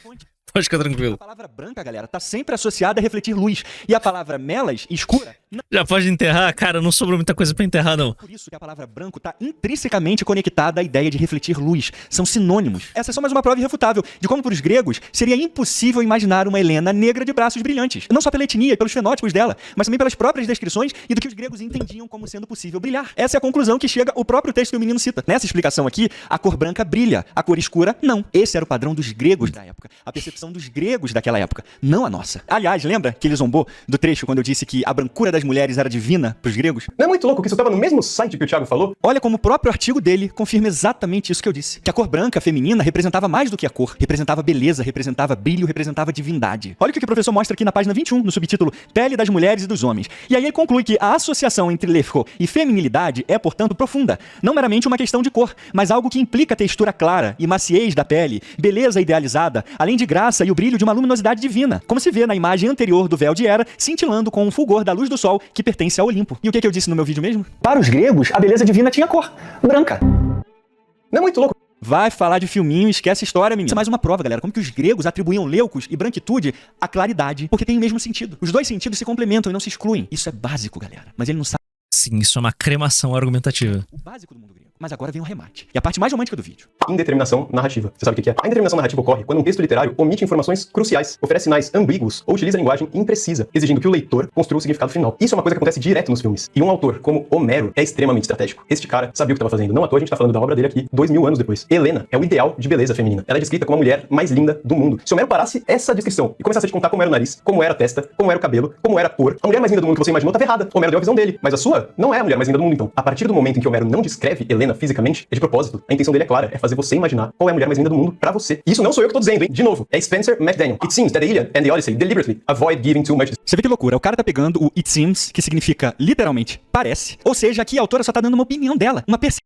Pode ficar tranquilo. A palavra branca, galera, tá sempre associada a refletir luz. E a palavra melas, escura, Já pode enterrar? Cara, não sobrou muita coisa pra enterrar, não. por isso que a palavra branco está intrinsecamente conectada à ideia de refletir luz. São sinônimos. Essa é só mais uma prova irrefutável de como, para os gregos, seria impossível imaginar uma Helena negra de braços brilhantes. Não só pela etnia e pelos fenótipos dela, mas também pelas próprias descrições e do que os gregos entendiam como sendo possível brilhar. Essa é a conclusão que chega o próprio texto que o menino cita. Nessa explicação aqui, a cor branca brilha, a cor escura, não. Esse era o padrão dos gregos da época. A percepção dos gregos daquela época, não a nossa. Aliás, lembra que ele zombou do trecho quando eu disse que a brancura das mulheres era divina para os gregos? Não é muito louco que isso estava no mesmo site que o Thiago falou? Olha como o próprio artigo dele confirma exatamente isso que eu disse. Que a cor branca feminina representava mais do que a cor. Representava beleza, representava brilho, representava divindade. Olha o que o professor mostra aqui na página 21, no subtítulo Pele das Mulheres e dos Homens. E aí ele conclui que a associação entre lefko e feminilidade é, portanto, profunda. Não meramente uma questão de cor, mas algo que implica textura clara e maciez da pele, beleza idealizada, além de graça e o brilho de uma luminosidade divina. Como se vê na imagem anterior do véu de Hera, cintilando com o fulgor da luz do sol que pertence ao Olimpo. E o que eu disse no meu vídeo mesmo? Para os gregos, a beleza divina tinha cor branca. Não é muito louco. Vai falar de filminho, esquece a história, menino. Isso é mais uma prova, galera. Como que os gregos atribuíam leucos e branquitude à claridade, porque tem o mesmo sentido. Os dois sentidos se complementam e não se excluem. Isso é básico, galera. Mas ele não sabe. Sim, isso é uma cremação argumentativa. O básico do mundo grego. Mas agora vem o remate. E a parte mais romântica do vídeo. Indeterminação narrativa. Você sabe o que é? A indeterminação narrativa ocorre quando um texto literário omite informações cruciais, oferece sinais ambíguos ou utiliza linguagem imprecisa, exigindo que o leitor construa o significado final. Isso é uma coisa que acontece direto nos filmes. E um autor como Homero é extremamente estratégico. Este cara sabia o que estava fazendo. Não à toa a gente tá falando da obra dele aqui 2000 anos depois. Helena é o ideal de beleza feminina. Ela é descrita como a mulher mais linda do mundo. Se Homero parasse essa descrição e começasse a te contar como era o nariz, como era a testa, como era o cabelo, como era a cor, a mulher mais linda do mundo que você imaginou estava errada. Homero deu a visão dele, mas a sua não é a mulher mais linda do mundo então. A partir do momento em que Homero não descreve Helena fisicamente, é de propósito. A intenção dele é clara, é fazer você imaginar qual é a mulher mais linda do mundo pra você. E isso não sou eu que tô dizendo, hein? De novo, é Spencer McDaniel. It seems that the Iliad and the Odyssey deliberately avoid giving too much. Você vê que loucura, o cara tá pegando o it seems, que significa literalmente parece, ou seja, aqui a autora só tá dando uma opinião dela, uma percepção.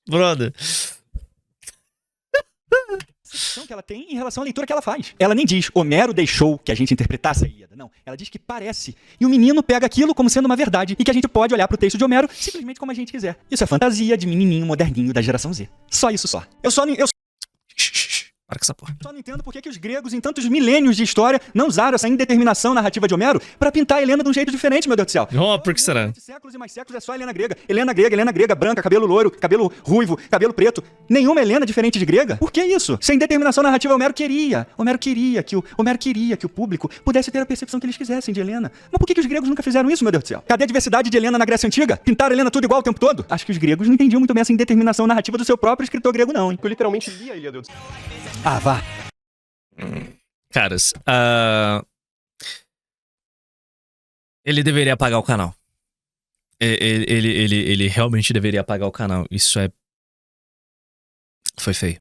Brother. Que ela tem em relação à leitura que ela faz. Ela nem diz, Homero deixou que a gente interpretasse a Ilíada. Não, ela diz que parece. E o menino pega aquilo como sendo uma verdade e que a gente pode olhar pro texto de Homero simplesmente como a gente quiser. Isso é fantasia de menininho moderninho da geração Z. Só isso só. Eu Para com essa porra. só não entendo por que os gregos, em tantos milênios de história, não usaram essa indeterminação narrativa de Homero pra pintar a Helena de um jeito diferente, meu Deus do céu. Oh, por que será? Séculos e mais séculos é só Helena grega. Helena grega, branca, cabelo loiro, cabelo ruivo, cabelo preto. Nenhuma Helena diferente de grega. Por que isso? Sem determinação narrativa, Homero queria que o público pudesse ter a percepção que eles quisessem de Helena. Mas por que os gregos nunca fizeram isso, meu Deus do céu? Cadê a diversidade de Helena na Grécia Antiga? Pintaram Helena tudo igual o tempo todo? Acho que os gregos não entendiam muito bem essa indeterminação narrativa do seu próprio escritor grego, não, hein? Eu literalmente li a Ilíada. Ah, vá. Caras, ele deveria apagar o canal. Ele realmente deveria apagar o canal. Isso é... Foi feio.